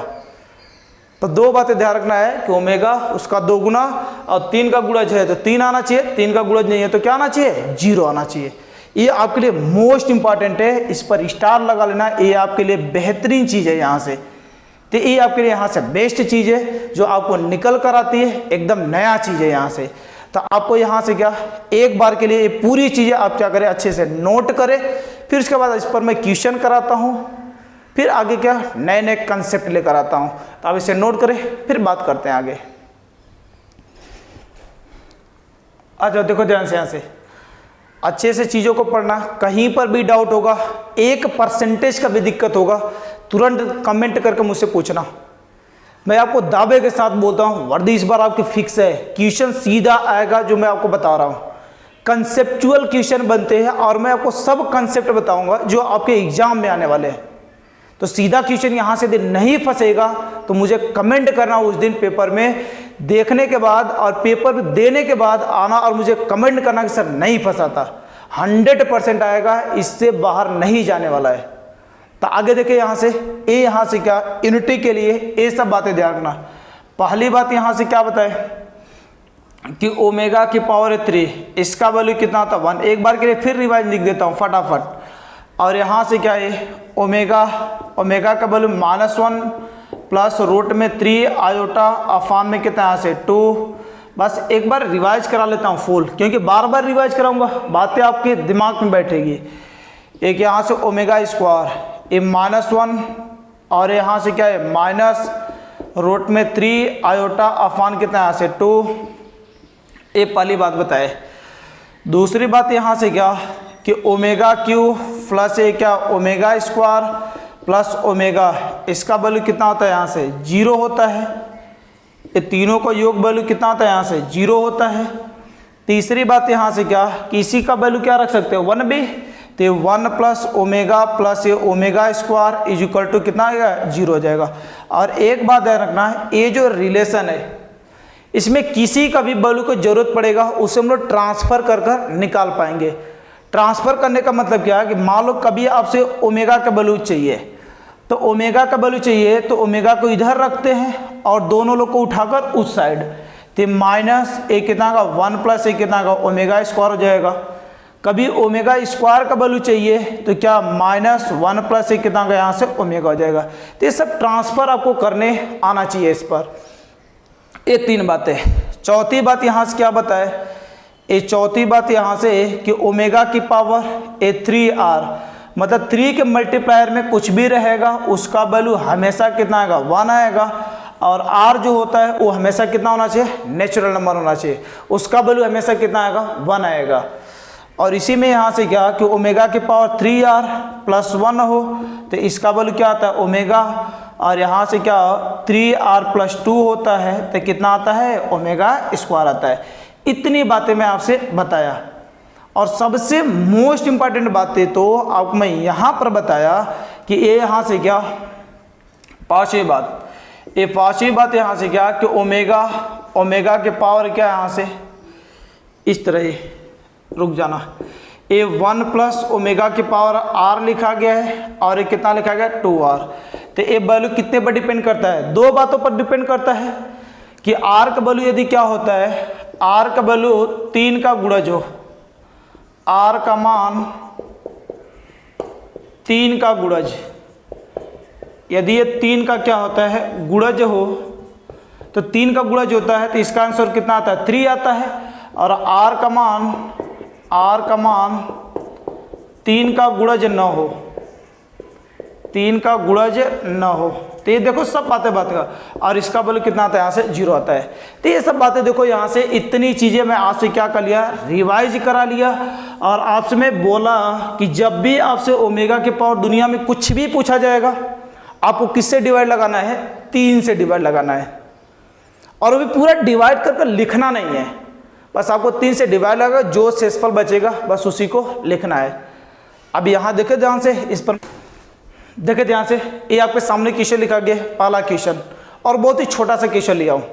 तो 2 बातें ध्यान रखना है कि ओमेगा उसका 2 गुना और 3 का गुणज है तो 3 आना चाहिए 3 का गुणज नहीं है तो क्या आना चाहिए 0 आना चाहिए। ये आपके लिए मोस्ट इंपॉर्टेंट है, इस पर स्टार लगा लेना, ये आपके लिए बेहतरीन चीज़ है यहाँ से। तो ये आपके लिए यहाँ से बेस्ट चीज़ है जो आपको निकल कर आती है, एकदम नया चीज़ है यहाँ से। तो आपको यहाँ से क्या एक बार के लिए ये पूरी चीज़ें आप क्या करें अच्छे से नोट करें, फिर उसके बाद इस पर मैं क्वेश्चन कराता हूँ, फिर आगे क्या नए नए कंसेप्ट लेकर आता हूँ। तो आप इसे नोट करें फिर बात करते हैं आगे। आ जाओ देखो ध्यान से, यहाँ से अच्छे से चीज़ों को पढ़ना, कहीं पर भी डाउट होगा 1% का भी दिक्कत होगा तुरंत कमेंट करके मुझसे पूछना। मैं आपको दावे के साथ बोलता हूँ वर्दी इस बार आपकी फिक्स है, क्वेश्चन सीधा आएगा जो मैं आपको बता रहा हूँ। कंसेप्चुअल क्वेश्चन बनते हैं और मैं आपको सब कंसेप्ट बताऊंगा जो आपके एग्जाम में आने वाले हैं। तो सीधा क्वेश्चन यहाँ से यदि नहीं फंसेगा तो मुझे कमेंट करना उस दिन पेपर में देखने के बाद और पेपर देने के बाद आना और मुझे कमेंट करना कि सर नहीं फंसा था। 100% आएगा, इससे बाहर नहीं जाने वाला है। तो आगे देखिए यहाँ से ए, यहाँ से क्या यूनिटी के लिए ये सब बातें ध्यान रखना। पहली बात यहाँ से क्या बताए कि ओमेगा की पावर 3 इसका वैल्यू कितना था 1। एक बार के लिए फिर रिवाइज लिख देता हूँ फटाफट। और यहाँ से क्या है ओमेगा का वैल्यू -1 प्लस रूट में 3 आयोटा अफान में कितना यहाँ से 2। बस एक बार रिवाइज करा लेता हूँ फुल, क्योंकि बार बार रिवाइज कराऊंगा बातें आपके दिमाग में बैठेगी। एक यहाँ से ओमेगा स्क्वायर ये -1 और यहाँ से क्या है माइनस रूट में 3 आयोटा अफान कितना यहाँ से 2। ये पहली बात बताए। दूसरी बात यहाँ से क्या कि ओमेगा क्यू प्लस ये क्या ओमेगा स्क्वायर प्लस ओमेगा इसका वैल्यू कितना होता है यहाँ से 0 होता है। ये तीनों का योग वैल्यू कितना होता है यहाँ से 0 होता है। तीसरी बात यहाँ से क्या कि इसी का वैल्यू क्या रख सकते हो 1 भी, तो 1 प्लस ओमेगा प्लस ये omega square is equal to कितना आएगा 0 हो जाएगा। और एक बात ध्यान रखना है ये जो रिलेशन है इसमें किसी का भी वैल्यू को जरूरत पड़ेगा उसे हम लोग ट्रांसफर कर कर निकाल पाएंगे। ट्रांसफर करने का मतलब क्या है कि मान लो कभी आपसे ओमेगा का वैल्यू चाहिए तो ओमेगा का वैल्यू चाहिए तो ओमेगा को इधर रखते हैं और दोनों लोग को उठाकर उस साइड, तो माइनस ए कितना का 1 प्लस ए कितना का ओमेगा स्क्वायर हो जाएगा। कभी ओमेगा स्क्वायर का वैल्यू चाहिए तो क्या -1 प्लस ए कितना का यहाँ से ओमेगा हो जाएगा। तो ये सब ट्रांसफर आपको करने आना चाहिए इस पर। ये 3 बातें। चौथी बात यहाँ से क्या बताए, ये चौथी बात यहाँ से कि ओमेगा की पावर ए 3r मतलब 3 के मल्टीप्लायर में कुछ भी रहेगा उसका वैल्यू हमेशा कितना आएगा 1 आएगा। और r जो होता है वो हमेशा कितना होना चाहिए नेचुरल नंबर होना चाहिए, उसका वैल्यू हमेशा कितना आएगा 1 आएगा। और इसी में यहाँ से क्या कि ओमेगा की पावर 3r प्लस 1 हो तो इसका वैल्यू क्या आता है ओमेगा, और यहाँ से क्या 3r प्लस 2 होता है तो कितना आता है ओमेगा स्क्वायर आता है। इतनी बातें मैं आपसे बताया। और सबसे मोस्ट इंपॉर्टेंट बातें तो आपको मैं यहाँ पर बताया कि ये यहाँ से क्या पांचवी बात, ये पांचवी बात यहाँ से क्या कि ओमेगा के पावर क्या यहाँ से इस तरह ही रुक जाना, ये 1 प्लस ओमेगा की पावर r लिखा गया है और ये कितना लिखा गया 2r। तो ये वैल्यू कितने पर डिपेंड करता है 2 बातों पर डिपेंड करता है कि r का वैल्यू यदि क्या होता है r का वैल्यू 3 का गुणज हो, r का मान 3 का गुणज, यदि ये 3 का क्या होता है गुणज हो तो 3 का गुणज होता है, तो इसका आंसर कितना आता है 3 आता है। और r का मान 3 का गुणज न हो, 3 का गुणज न हो, तो ये देखो सब बातें का, और इसका वैल्यू कितना आता है यहाँ से 0 आता है। तो ये सब बातें देखो यहाँ से इतनी चीज़ें मैं आपसे क्या कर लिया, रिवाइज करा लिया। और आपसे मैं बोला कि जब भी आपसे ओमेगा के पावर दुनिया में कुछ भी पूछा जाएगा, आपको किससे डिवाइड लगाना है, 3 से डिवाइड लगाना है। और वो भी पूरा डिवाइड कर लिखना नहीं है, बस आपको 3 से डिवाइड लगा, जो शेषफल बचेगा बस उसी को लिखना है। अब यहाँ देखे ध्यान से, इस पर देखे ध्यान से, ये आपके सामने क्वेश्चन लिखा गया है, पहला क्वेश्चन, और बहुत ही छोटा सा क्वेश्चन लिया हूँ,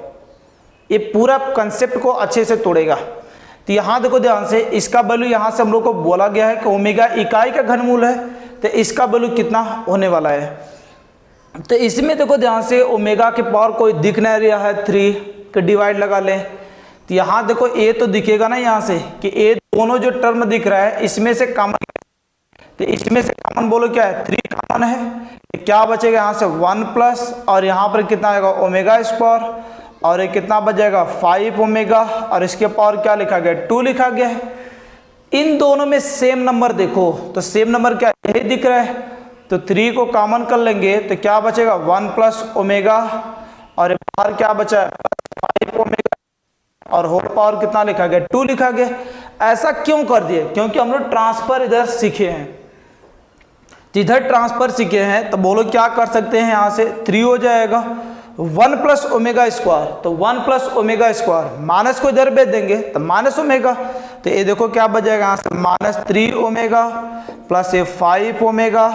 ये पूरा कंसेप्ट को अच्छे से तोड़ेगा। तो यहाँ देखो ध्यान से, इसका वैल्यू यहाँ से हम लोग को बोला गया है कि ओमेगा इकाई का घनमूल है, तो इसका वैल्यू कितना होने वाला है। तो इसमें देखो ध्यान से, ओमेगा के पावर कोई दिख नहीं रहा है, 3 के डिवाइड लगा लें, तो यहाँ देखो ए तो दिखेगा ना यहाँ से, कि ए दोनों जो टर्म दिख रहा है इसमें से कॉमन, तो इसमें से कॉमन बोलो क्या है, 3 कॉमन है, तो क्या बचेगा यहाँ से 1 प्लस, और यहाँ पर कितना आएगा ओमेगा स्क्वायर, और ये कितना बच जाएगा 5 ओमेगा, और इसके पावर क्या लिखा गया 2 लिखा गया है। इन दोनों में सेम नंबर देखो, तो सेम नंबर क्या यही दिख रहा है, तो 3 को कॉमन कर लेंगे तो क्या बचेगा 1 प्लस ओमेगा, और बाहर क्या बचा है 5 ओमेगा, और होल पावर कितना लिखा गया 2 लिखा गया। ऐसा क्यों कर दिए, क्योंकि हम लोग ट्रांसफर इधर सीखे हैं, इधर ट्रांसफर सीखे हैं, तो बोलो क्या कर सकते हैं, यहाँ से 3 हो जाएगा 1 प्लस ओमेगा स्क्वायर, तो 1 प्लस ओमेगा स्क्वायर, माइनस को इधर भेज देंगे तो माइनस ओमेगा, तो ये देखो क्या बच जाएगा यहाँ से -3 ओमेगा प्लस ये 5 ओमेगा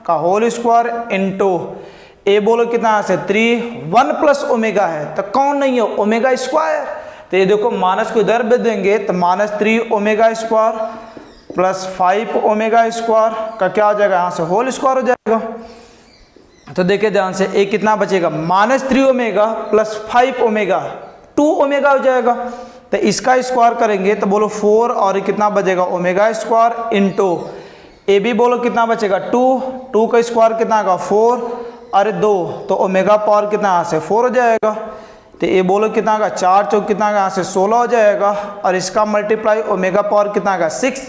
का होल स्क्वायर इंटू ए, बोलो कितना यहाँ से 3, 1 प्लस ओमेगा है तो कौन नहीं है ओमेगा स्क्वायर, तो ये देखो माइनस को इधर भेज देंगे तो -3 omega square plus 5 omega square का क्या हो जाएगा यहाँ से होल स्क्वायर हो जाएगा। तो देखिए ध्यान से, एक कितना बचेगा -3 ओमेगा प्लस 5 ओमेगा 2 ओमेगा हो जाएगा, तो इसका स्क्वायर करेंगे तो बोलो 4, और ये कितना बचेगा ओमेगा स्क्वायर इंटू ए भी बोलो कितना बचेगा 2 का स्क्वायर कितना आएगा 4, अरे 2, तो ओमेगा पावर कितना यहाँ से 4 हो जाएगा, तो ये बोलो कितना आएगा 4 चौक कितना आएगा यहाँ से 16 हो जाएगा, और इसका मल्टीप्लाई ओमेगा पावर कितना आएगा 6,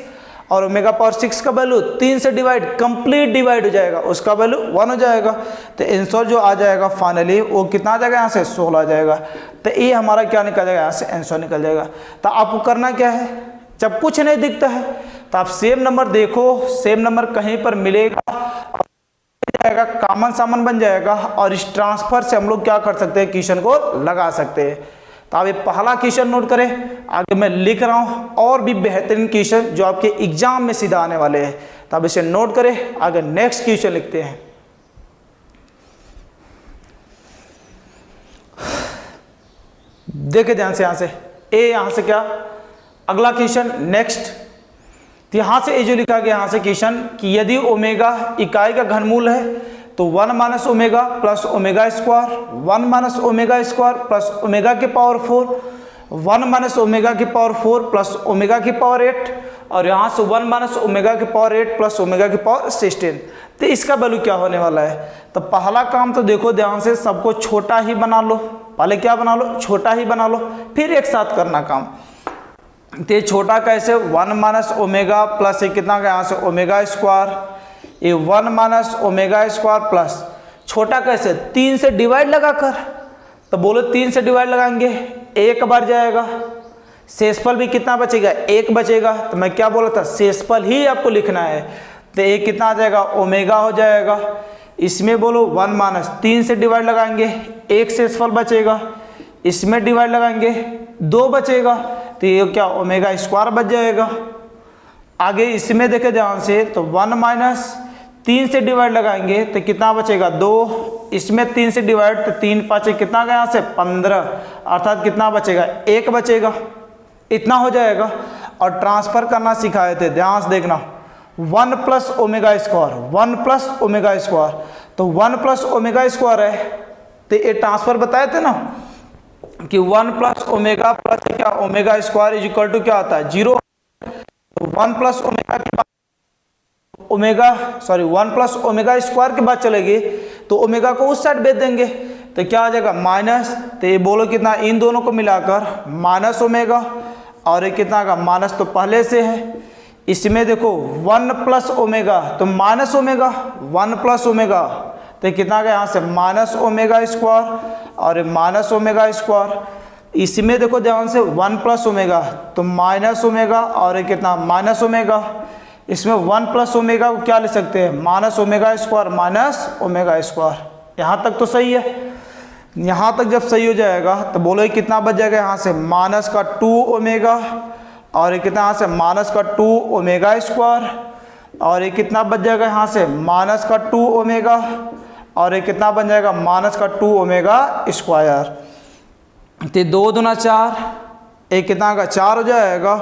और ओमेगा पावर 6 का वैल्यू 3 से डिवाइड कंप्लीट डिवाइड हो जाएगा, उसका वैल्यू 1 हो जाएगा, तो आंसर जो आ जाएगा फाइनली वो कितना आ जाएगा यहाँ से 16 आ जाएगा। तो ये हमारा क्या निकल जाएगा यहाँ से आंसर निकल जाएगा। तो आपको करना क्या है, जब कुछ नहीं दिखता है तो आप सेम नंबर देखो, सेम नंबर कहीं पर मिलेगा जाएगा, कॉमन सामान बन जाएगा, और इस ट्रांसफर से हम लोग क्या कर सकते हैं क्वेश्चन को लगा सकते हैं। तो आप ये पहला क्वेश्चन नोट करें, आगे मैं लिख रहा हूँ और भी बेहतरीन क्वेश्चन जो आपके एग्जाम में सीधा आने वाले हैं, तो आप इसे नोट करें, आगे नेक्स्ट क्वेश्चन लिखते हैं। देखे ध्यान से, यहाँ से ए, यहाँ से क्या अगला क्वेश्चन नेक्स्ट, तो यहाँ से ये जो लिखा गया यहाँ से क्वेश्चन कि यदि ओमेगा इकाई का घनमूल है तो 1 minus omega plus omega square, 1 minus omega square plus omega की पावर 4, 1 माइनस ओमेगा की पावर 4 प्लस ओमेगा की पावर 8, और यहाँ से 1 माइनस ओमेगा की पावर 8 प्लस ओमेगा की पावर 16। तो इसका वैल्यू क्या होने वाला है। तो पहला काम तो देखो ध्यान से, सबको छोटा ही बना लो, पहले क्या बना लो छोटा ही बना लो, फिर एक साथ करना काम। तो ये छोटा कैसे, 1 माइनस ओमेगा प्लस ये कितना यहाँ से ओमेगा स्क्वायर, ये 1 माइनस ओमेगा स्क्वायर प्लस छोटा कैसे 3 से डिवाइड लगाकर, तो बोलो 3 से डिवाइड लगाएंगे 1 बार जाएगा, शेषफल भी कितना बचेगा 1 बचेगा, तो मैं क्या बोला था शेषफल ही आपको लिखना है, तो ये कितना आ जाएगा ओमेगा हो जाएगा। इसमें बोलो 1 माइनस 3 से डिवाइड लगाएंगे 1 शेषफल बचेगा, इसमें डिवाइड लगाएंगे 2 बचेगा, तो ये क्या ओमेगा स्क्वायर बच जाएगा। आगे इसमें देखे ध्यान से, तो 1 माइनस 3 से डिवाइड लगाएंगे तो कितना बचेगा 2, इसमें 3 से डिवाइड तो 3 5 कितना गया यहाँ से 15, अर्थात कितना बचेगा 1 बचेगा, इतना हो जाएगा। और ट्रांसफर करना सिखाए थे, ध्यान से देखना, 1 plus omega square, 1 plus omega square, तो 1 प्लस ओमेगा स्क्वायर है, तो ये ट्रांसफर बताए थे ना कि 1 प्लस ओमेगा प्लस क्या omega square is equal to क्या आता है 0। 1 प्लस ओमेगा के बाद ओमेगा 1 प्लस ओमेगा स्क्वायर के बाद चलेगी तो ओमेगा को उस साइड भेज देंगे, तो क्या आ जाएगा माइनस, तो ये बोलो कितना, इन दोनों को मिलाकर माइनस ओमेगा, और ये कितना का माइनस तो पहले से है। इसमें देखो 1 प्लस ओमेगा तो माइनस ओमेगा, 1 प्लस ओमेगा तो कितना का यहाँ से माइनस ओमेगा स्क्वायर, और माइनस ओमेगा स्क्वायर। इसमें देखो ध्यान से 1 प्लस ओमेगा तो माइनस ओमेगा, और ये कितना माइनस ओमेगा। इसमें 1 प्लस ओमेगा को क्या ले सकते हैं, minus omega square minus omega square. यहाँ तक तो सही है। यहाँ तक जब सही हो जाएगा तो बोलो ये कितना बच जाएगा, यहाँ से माइनस का 2 ओमेगा, और ये कितना यहाँ से माइनस का 2 ओमेगा स्क्वायर, और ये कितना बच जाएगा यहाँ से माइनस का 2 ओमेगा, और ये कितना बन जाएगा माइनस का 2 ओमेगा स्क्वायर। तो 2 दूना 4, एक कितना का 4 हो जाएगा,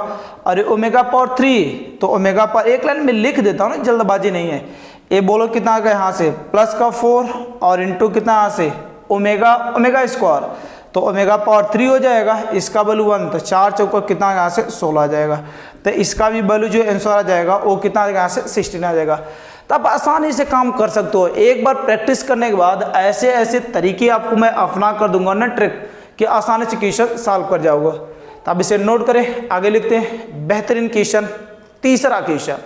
और ओमेगा पावर 3 तो ओमेगा पावर, एक लाइन में लिख देता हूँ ना, जल्दबाजी नहीं है। ये बोलो कितना का यहाँ से प्लस का 4, और इंटू कितना यहाँ से ओमेगा ओमेगा स्क्वायर, तो ओमेगा पावर 3 हो जाएगा। इसका वैल्यू 1, तो 4 चौका कितना यहाँ से 16 आ जाएगा। तो इसका भी वैल्यू जो आंसर आ जाएगा वो कितना यहाँ से 16 आ जाएगा। तो आप आसानी से काम कर सकते हो। एक बार प्रैक्टिस करने के बाद ऐसे ऐसे तरीके आपको मैं अपना कर दूंगा ना, ट्रिक, कि आसानी से क्वेश्चन सॉल्व कर जाओगे। तो आप इसे नोट करें, आगे लिखते हैं बेहतरीन क्वेश्चन, तीसरा क्वेश्चन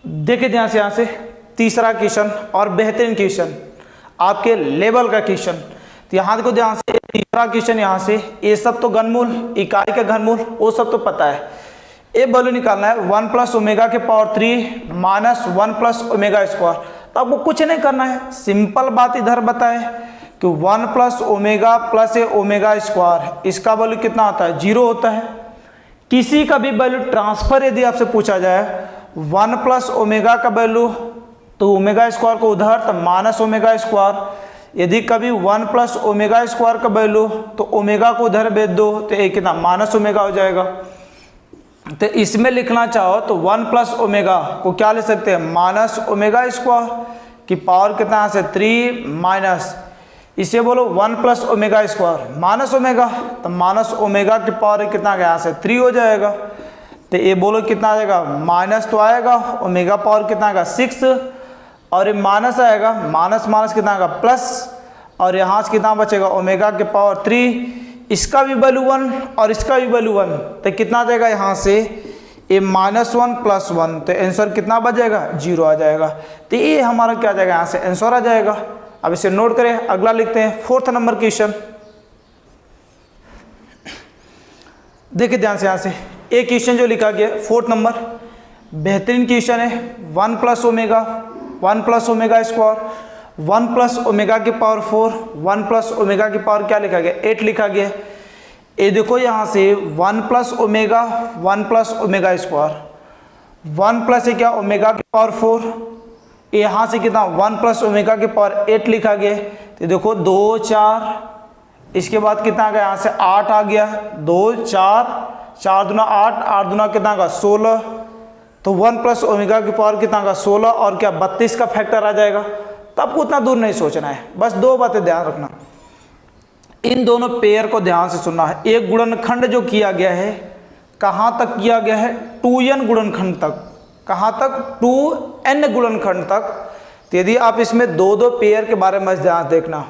देखिए ध्यान से। यहाँ से तीसरा क्वेश्चन और बेहतरीन क्वेश्चन, आपके लेवल का क्वेश्चन। तो यहाँ देखो ध्यान से, तीसरा क्वेश्चन यहाँ से, ये सब तो घनमूल, इकाई का घनमूल वो सब तो पता है। ये वैल्यू निकालना है 1 प्लस ओमेगा के power 3 minus 1 plus omega square. तो आपको कुछ नहीं करना है, सिंपल बात इधर बताए कि 1 plus omega plus omega square, इसका वैल्यू कितना होता है 0 होता है। किसी का भी वैल्यू ट्रांसफर यदि आपसे पूछा जाए 1 प्लस ओमेगा का वैल्यू, तो ओमेगा स्क्वायर को उधर, तो माइनस ओमेगा स्क्वायर। यदि कभी 1 प्लस ओमेगा स्क्वायर का वैल्यू, तो ओमेगा को उधर भेज दो, तो एक कितना माइनस ओमेगा हो जाएगा। तो इसमें लिखना चाहो तो 1 प्लस ओमेगा को क्या ले सकते हैं, माइनस ओमेगा स्क्वायर की पावर कितना यहाँ से 3 माइनस, इसे बोलो 1 plus omega square minus omega, तो माइनस ओमेगा की पावर कितना यहाँ से 3 हो जाएगा। तो ये बोलो कितना आ जाएगा, माइनस तो आएगा, ओमेगा पावर कितना आएगा 6, और ये माइनस आएगा, माइनस माइनस कितना आएगा प्लस, और यहाँ से कितना बचेगा ओमेगा के पावर 3, इसका भी वैल्यू 1 और इसका भी वैल्यू 1, तो कितना आ जाएगा यहाँ से ये -1 + 1, तो आंसर कितना बच जाएगा 0 आ जाएगा। तो ये हमारा क्या आ जाएगा, यहाँ से आंसर आ जाएगा। अब इसे नोट करें, अगला लिखते हैं 4th नंबर क्वेश्चन। देखिए ध्यान से, यहाँ से एक क्वेश्चन जो लिखा गया 4th नंबर, बेहतरीन क्वेश्चन है। 1 plus omega, 1 plus omega square, 1 plus omega की पावर 4, 1 प्लस ओमेगा की पावर क्या लिखा गया 8 लिखा गया। ये देखो यहाँ से 1 plus omega, 1 plus omega square, 1 plus है क्या ओमेगा की पावर 4, यहाँ से कितना 1 प्लस ओमेगा की पावर 8 लिखा गया। तो देखो 2 4, इसके बाद कितना आ गया यहाँ से 8 आ गया, 2 4, 4 दूना 8, 8 दूना कितना का 16, तो 1 प्लस ओमेगा की पावर कितना का 16, और क्या 32 का फैक्टर आ जाएगा। तो आपको उतना दूर नहीं सोचना है, बस 2 बातें ध्यान रखना। इन दोनों पेयर को ध्यान से सुनना है। एक गुणनखंड जो किया गया है, कहाँ तक किया गया है 2n गुणनखंड तक, कहाँ तक 2n गुणनखंड तक। तो यदि आप इसमें 2 पेयर के बारे में ध्यान देखना,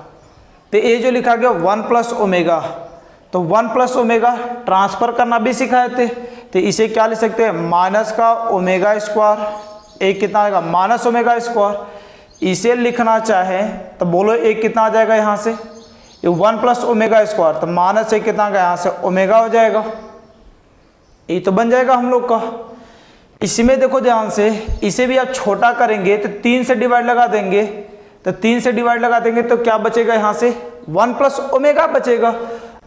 तो ये जो लिखा गया 1 प्लस ओमेगा, तो 1 प्लस ओमेगा ट्रांसफर करना भी सिखाए थे, तो इसे क्या ले सकते हैं माइनस का ओमेगा स्क्वायर, एक कितना आएगा माइनस ओमेगा स्क्वायर। इसे लिखना चाहें तो बोलो एक कितना आ जाएगा यहाँ से, ये 1 प्लस ओमेगा स्क्वायर, तो माइनस एक कितना का यहाँ से ओमेगा हो जाएगा। ये तो बन जाएगा हम लोग का। इसमें देखो ध्यान से, इसे भी आप छोटा करेंगे तो 3 से डिवाइड लगा देंगे, तो 3 से डिवाइड लगा देंगे तो क्या बचेगा यहाँ से 1 प्लस ओमेगा बचेगा।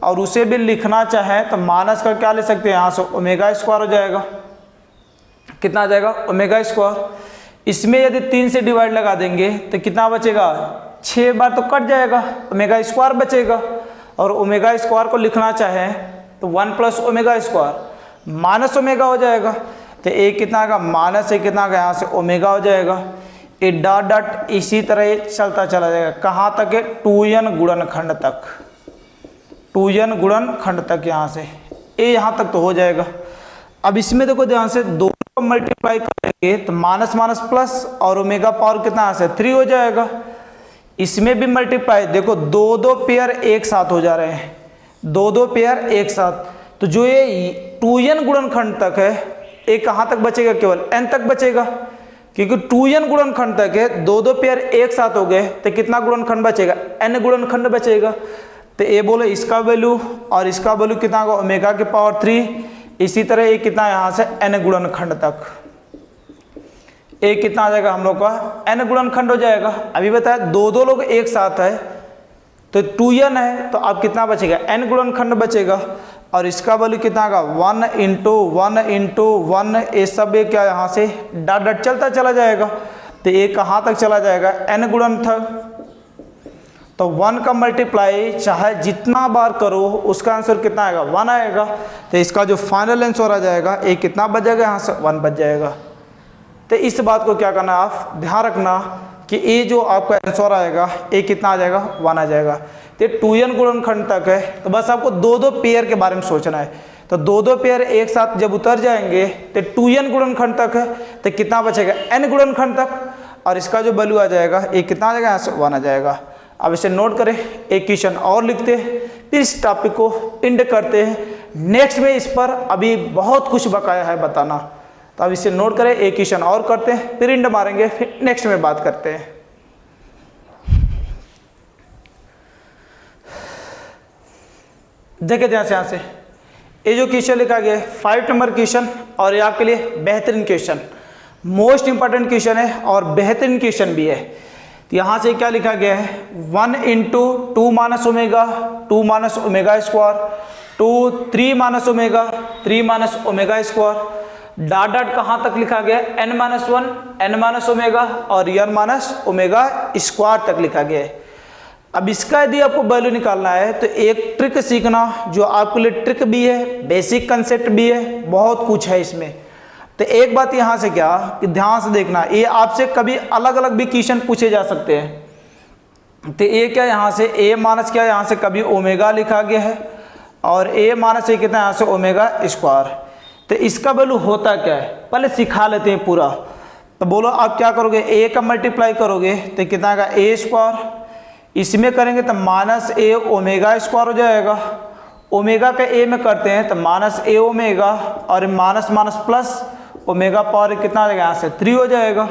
और उसे भी लिखना चाहे तो माइनस का क्या ले सकते हैं यहाँ से ओमेगा स्क्वायर हो जाएगा, कितना आ जाएगा ओमेगा स्क्वायर। इसमें यदि 3 से डिवाइड लगा देंगे तो कितना बचेगा 6 बार तो कट जाएगा, ओमेगा स्क्वायर बचेगा। और ओमेगा स्क्वायर को लिखना चाहे तो 1 plus omega square minus omega हो जाएगा, तो एक कितना का माइनस एक कितना का यहाँ से ओमेगा हो जाएगा। ये डॉट डॉट इसी तरह ये चलता चला जाएगा, कहाँ तक है 2n गुणनखंड तक, 2n गुणनखंड तक यहाँ से, ये यहाँ तक तो हो जाएगा। अब इसमें देखो ध्यान से 2 को मल्टीप्लाई करेंगे तो माइनस माइनस प्लस, और ओमेगा पावर कितना यहाँ से 3 हो जाएगा। इसमें भी मल्टीप्लाई, देखो दो दो पेयर एक साथ हो जा रहे हैं, दो दो पेयर एक साथ, तो जो ये 2n गुणनखंड तक है ये कहाँ तक बचेगा, केवल n तक बचेगा, क्योंकि 2n गुणनखंड तक है, दो दो पेयर एक साथ हो गए तो कितना गुणनखंड बचेगा, n गुणनखंड बचेगा। तो ये बोले इसका वैल्यू और इसका वैल्यू कितना होगा, ओमेगा के पावर 3, इसी तरह ये कितना यहाँ से n गुणनखंड तक, ये कितना आ जाएगा हम लोग का n गुणनखंड हो जाएगा। अभी बताया दो दो लोग एक साथ है तो 2n है, तो अब कितना बचेगा, n गुणनखंड बचेगा, और इसका वैल्यू कितना होगा 1 इंटू 1 इंटू 1, ये सब ये क्या यहाँ से डॉट डॉट चलता चला जाएगा, तो ये कहाँ तक चला जाएगा, n गुणन तक। तो 1 का मल्टीप्लाई चाहे जितना बार करो उसका आंसर कितना आएगा, 1 आएगा। तो इसका जो फाइनल आंसर आ जाएगा ये कितना बच जाएगा, यहाँ से 1 बच जाएगा। तो इस बात को क्या करना, आप ध्यान रखना कि ये जो आपका आंसर आएगा ये कितना आ जाएगा, 1 आ जाएगा। तो 2n गुणनखंड तक है, तो बस आपको दो दो पेयर के बारे में सोचना है। तो दो दो पेयर एक साथ जब उतर जाएंगे तो 2n गुणनखंड तक है, तो कितना बचेगा, n गुणनखंड तक, और इसका जो वैल्यू आ जाएगा ये कितना आ जाएगा, यहाँ से 1 आ जाएगा। अब इसे नोट करें, एक क्वेश्चन और लिखते हैं, फिर इस टॉपिक को एंड करते हैं। नेक्स्ट में इस पर अभी बहुत कुछ बकाया है बताना, तो अब इसे नोट करें, एक क्वेश्चन और करते हैं, फिर एंड मारेंगे, फिर नेक्स्ट में बात करते हैं। देखिए ध्यान से, यहाँ से ये जो क्वेश्चन लिखा गया है 5 नंबर क्वेश्चन, और ये आपके लिए बेहतरीन क्वेश्चन, मोस्ट इंपॉर्टेंट क्वेश्चन है और बेहतरीन क्वेश्चन भी है। तो यहाँ से क्या लिखा गया है, 1 into 2 minus omega, 2 minus omega square, 2 3 minus omega, 3 minus omega square, dot dot कहाँ तक लिखा गया है, n minus 1, n minus omega और n माइनस ओमेगा स्क्वायर तक लिखा गया है। अब इसका यदि आपको वैल्यू निकालना है तो एक ट्रिक सीखना, जो आपके लिए ट्रिक भी है, बेसिक कंसेप्ट भी है, बहुत कुछ है इसमें। तो एक बात यहाँ से क्या कि ध्यान से देखना, ये आपसे कभी अलग अलग भी क्वेश्चन पूछे जा सकते हैं। तो ये क्या यहाँ से a माइनस क्या, यहाँ से कभी ओमेगा लिखा गया है, और a माइनस ये कितना यहाँ से ओमेगा स्क्वायर। तो इसका वैल्यू होता क्या है, पहले सिखा लेते हैं पूरा। तो बोलो आप क्या करोगे, a का मल्टीप्लाई करोगे तो कितना आएगा a स्क्वायर, इसमें करेंगे तो माइनस a ओमेगा स्क्वायर हो जाएगा, ओमेगा का a में करते हैं तो माइनस a ओमेगा, और minus minus plus omega power कितना आ जाएगा, यहाँ से 3 हो जाएगा।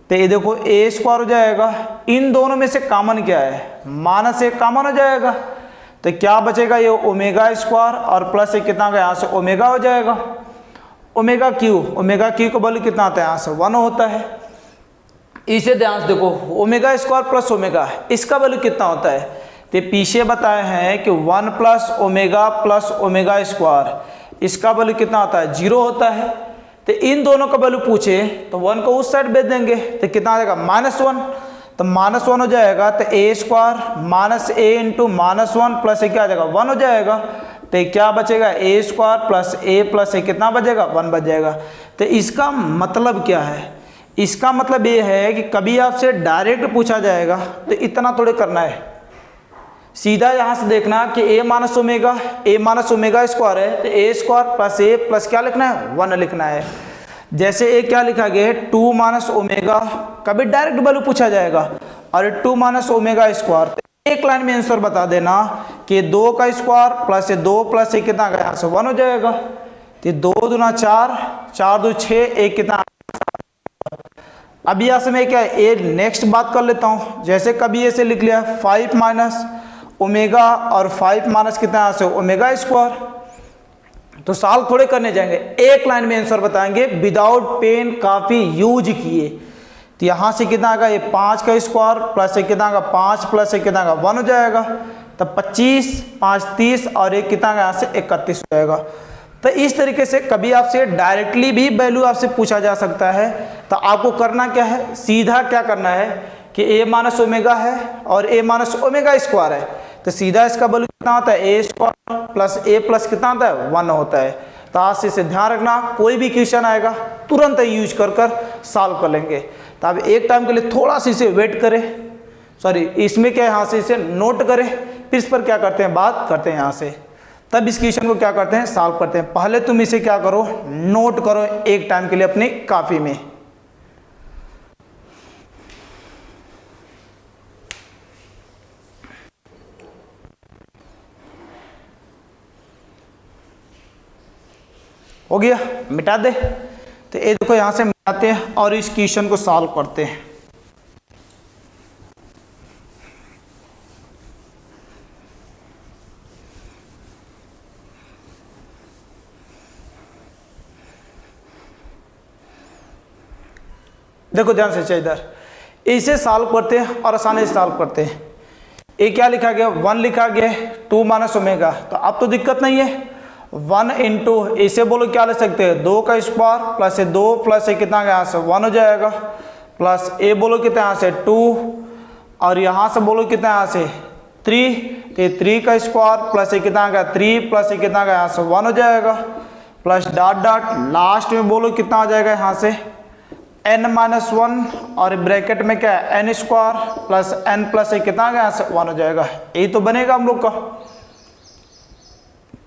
तो ये देखो a स्क्वायर हो जाएगा, इन दोनों में से कॉमन क्या है, माइनस a कॉमन हो जाएगा, तो क्या बचेगा, ये ओमेगा स्क्वायर और प्लस एक कितना, यहाँ से ओमेगा हो जाएगा, ओमेगा क्यू का वैल्यू कितना आता है, यहाँ से 1 होता है। इसे ध्यान से देखो, ओमेगा स्क्वायर प्लस ओमेगा, इसका वैल्यू कितना होता है, तो पीछे बताए हैं कि 1 प्लस ओमेगा स्क्वायर, इसका वैल्यू कितना होता है, 0 होता है। तो इन दोनों का वैल्यू पूछे तो 1 को उस साइड भेज देंगे, तो कितना आ जाएगा, -1, तो -1 हो जाएगा। तो a square minus a into -1 plus a क्या आ जाएगा, 1 हो जाएगा। तो क्या बचेगा, a स्क्वायर प्लस a कितना बचेगा, 1 बच जाएगा। तो इसका मतलब क्या है, इसका मतलब ये है कि कभी आपसे डायरेक्ट पूछा जाएगा तो इतना थोड़े करना है, सीधा यहाँ से देखना कि a माइनस ओमेगा स्क्वायर है, तो a स्क्वायर प्लस क्या लिखना है, 1 लिखना है। जैसे a क्या लिखा गया है, 2 माइनस ओमेगा, कभी डायरेक्ट वैल्यू पूछा जाएगा, और 2 माइनस ओमेगा स्क्वायर, एक लाइन में आंसर बता देना कि 2 का स्क्वायर प्लस 2 प्लस 1 कितना, यहाँ से 1 हो जाएगा। तो 2 दूना 4, 4 2 6, 1 कितना। अभी यहाँ से मैं क्या है, नेक्स्ट बात कर लेता हूँ। जैसे कभी ऐसे लिख लिया 5 माइनस ओमेगा और 5 माइनस कितना, यहाँ से ओमेगा स्क्वायर, तो सॉल्व थोड़े करने जाएंगे, एक लाइन में आंसर बताएंगे विदाउट पेन काफ़ी यूज किए। तो यहाँ से कितना आएगा, ये 5 का स्क्वायर प्लस एक कितना आएगा, 5 प्लस एक कितना आएगा, 1 हो जाएगा। तब 25, 5 30 और एक कितना आएगा, यहाँ से 31 हो जाएगा। तो इस तरीके से कभी आपसे डायरेक्टली भी वैल्यू आपसे पूछा जा सकता है। तो आपको करना क्या है, सीधा क्या करना है कि a माइनस ओमेगा है और a माइनस ओमेगा स्क्वायर है, तो सीधा इसका वैल्यू कितना होता है, a square plus a plus कितना होता है, 1 होता है। तो आज से इसे ध्यान रखना, कोई भी क्वेश्चन आएगा तुरंत यूज कर सॉल्व कर लेंगे। तो आप एक टाइम के लिए थोड़ा सा इसे वेट करें, सॉरी इसमें क्या है, यहाँ से इसे नोट करें, फिर इस पर क्या करते हैं, बात करते हैं यहाँ से, तब इस क्वेश्चन को क्या करते हैं, सॉल्व करते हैं। पहले तुम इसे क्या करो, नोट करो एक टाइम के लिए अपनी कॉपी में। हो गया, मिटा दे। तो ये देखो यहाँ से मिटाते हैं और इस क्वेश्चन को सॉल्व करते हैं। देखो ध्यान से इधर इसे सॉल्व करते हैं और आसानी से सॉल्व करते हैं। ये क्या लिखा गया, 1 लिखा गया है 2 माइनस ओमेगा, तो अब तो दिक्कत नहीं है। 1 इंटू इसे बोलो क्या ले सकते हैं 2 का स्क्वायर प्लस ये 2 प्लस ये कितना यहाँ से 1 हो जाएगा, प्लस ए बोलो कितना यहाँ से 2 और यहाँ से बोलो कितना यहाँ से 3, तो ये 3 का स्क्वायर प्लस ये कितना का 3 प्लस ये कितना का यहाँ से 1 हो जाएगा, प्लस डॉट डॉट लास्ट में बोलो कितना हो जाएगा यहाँ से n माइनस 1 और ब्रैकेट में क्या है n square plus n plus कितना यहाँ से 1 हो जाएगा। यही तो बनेगा हम लोग का,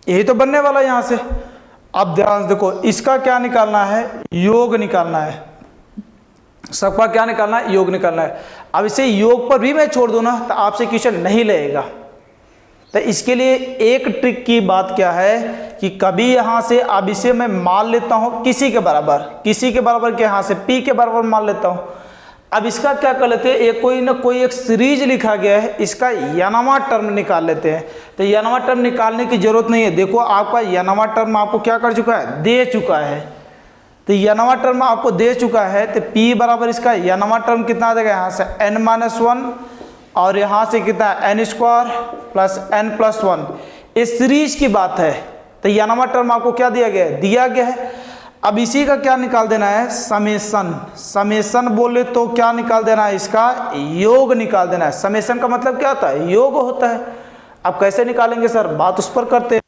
यही तो बनने वाला है यहाँ से। अब ध्यान से देखो इसका क्या निकालना है, योग निकालना है, सबका क्या निकालना है, योग निकालना है। अब इसे योग पर भी मैं छोड़ दूँ ना तो आपसे क्वेश्चन नहीं लेगा। तो इसके लिए एक ट्रिक की बात क्या है कि कभी यहाँ से अब इसे मैं मान लेता हूँ किसी के बराबर के यहाँ से p के बराबर मान लेता हूँ। अब इसका क्या कर लेते हैं, एक कोई ना कोई एक सीरीज लिखा गया है, इसका यानवा टर्म निकाल लेते हैं। तो यानवा टर्म निकालने की जरूरत नहीं है, देखो आपका यानवा टर्म आपको क्या कर चुका है, दे चुका है। तो यानवा टर्म आपको दे चुका है, तो p बराबर इसका यानवा टर्म कितना आ जाएगा यहाँ से n माइनस 1 और यहाँ से कितना n square plus n plus 1। इस सीरीज की बात है, तो यानवा टर्म आपको क्या दिया गया है। अब इसी का क्या निकाल देना है, समेशन बोले तो क्या निकाल देना है, इसका योग निकाल देना है। समेशन का मतलब क्या होता है, योग होता है। अब कैसे निकालेंगे सर, बात उस पर करते हैं।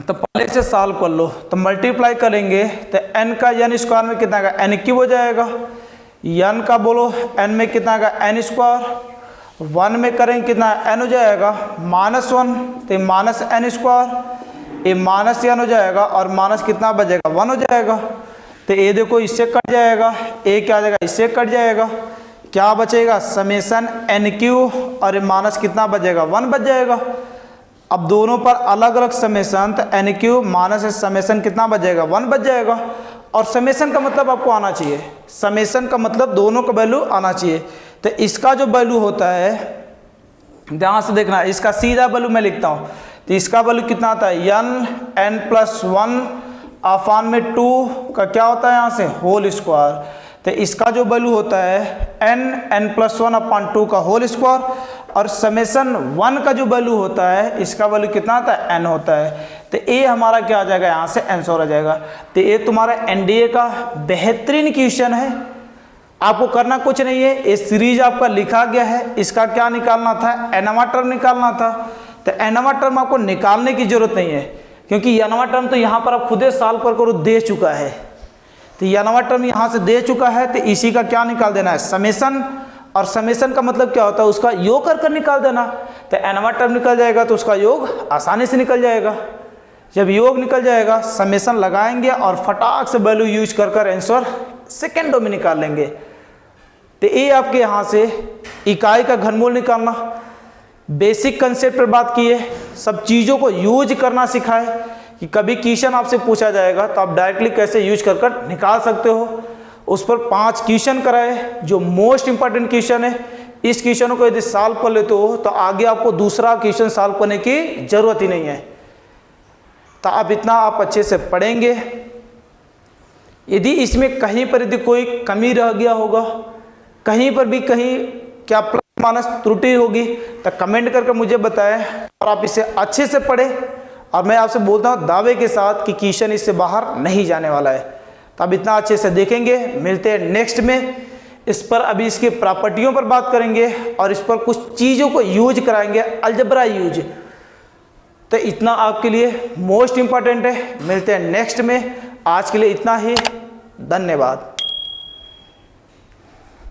तो पहले से सॉल्व कर लो, तो मल्टीप्लाई करेंगे तो n का n स्क्वायर में कितना का n क्यूब हो जाएगा, n का बोलो n में कितना का n स्क्वायर, 1 में करेंगे कितना n हो जाएगा माइनस 1, तो माइनस n स्क्वायर, ये माइनस n हो जाएगा और माइनस कितना बचेगा 1 हो जाएगा। तो ये देखो इससे कट जाएगा, ये क्या आ जाएगा इससे कट जाएगा, क्या बचेगा समेशन n क्यू और माइनस कितना बचेगा 1 बच जाएगा। अब दोनों पर अलग अलग समेशन, तो n क्यू माइनस समेशन कितना बच जाएगा 1 बच जाएगा। और समेशन का मतलब आपको आना चाहिए, समेशन का मतलब दोनों का वैल्यू आना चाहिए। तो इसका जो वैल्यू होता है ध्यान से देखना, इसका सीधा वैल्यू मैं लिखता हूँ, तो इसका वैल्यू कितना आता है n प्लस 1 अपान में 2 का क्या होता है यहाँ से होल स्क्वायर। तो इसका जो वैल्यू होता है n प्लस 1 अपान 2 का होल स्क्वायर, और समेशन 1 का जो वैल्यू होता है इसका वैल्यू कितना आता है n होता है। तो ये हमारा क्या आ जाएगा यहाँ से आंसर आ जाएगा। तो ये तुम्हारा एनडीए का बेहतरीन क्वेश्चन है, आपको करना कुछ नहीं है, ये सीरीज आपका लिखा गया है, इसका क्या निकालना था, एनवा टर्म निकालना था। तो एनवा टर्म आपको निकालने की जरूरत नहीं है, क्योंकि एनवा टर्म तो यहाँ पर आप खुदे सॉल्व कर करो दे चुका है। तो एनवा टर्म यहाँ से दे चुका है, तो इसी का क्या निकाल देना है समेशन, और समेशन का मतलब क्या होता है उसका योग कर निकाल देना। तो एनवा टर्म निकल जाएगा तो उसका योग आसानी से निकल जाएगा। जब योग निकल जाएगा समेशन लगाएंगे और फटाक से वैल्यू यूज कर आंसर सेकेंडों में निकाल लेंगे। तो ये आपके यहाँ से इकाई का घनमूल निकालना, बेसिक कंसेप्ट पर बात की है, सब चीज़ों को यूज करना सिखाए कि कभी क्वेश्चन आपसे पूछा जाएगा तो आप डायरेक्टली कैसे यूज कर निकाल सकते हो। उस पर 5 क्वेश्चन कराए जो मोस्ट इंपॉर्टेंट क्वेश्चन है। इस क्वेश्चनों को यदि सॉल्व कर लेते हो तो आगे आपको दूसरा क्वेश्चन सॉल्व करने की जरूरत ही नहीं है। तो अब इतना आप अच्छे से पढ़ेंगे। यदि इसमें कहीं पर यदि कोई कमी रह गया होगा, कहीं पर भी कहीं क्या प्लस माइनस त्रुटि होगी तो कमेंट करके मुझे बताएं और आप इसे अच्छे से पढ़ें। और मैं आपसे बोलता हूँ दावे के साथ कि क्वेश्चन इससे बाहर नहीं जाने वाला है। तो अब इतना अच्छे से देखेंगे, मिलते हैं नेक्स्ट में। इस पर अभी इसकी प्रॉपर्टियों पर बात करेंगे और इस पर कुछ चीज़ों को यूज कराएंगे, अलजबरा यूज। तो इतना आपके लिए मोस्ट इम्पॉर्टेंट है। मिलते हैं नेक्स्ट में, आज के लिए इतना ही, धन्यवाद।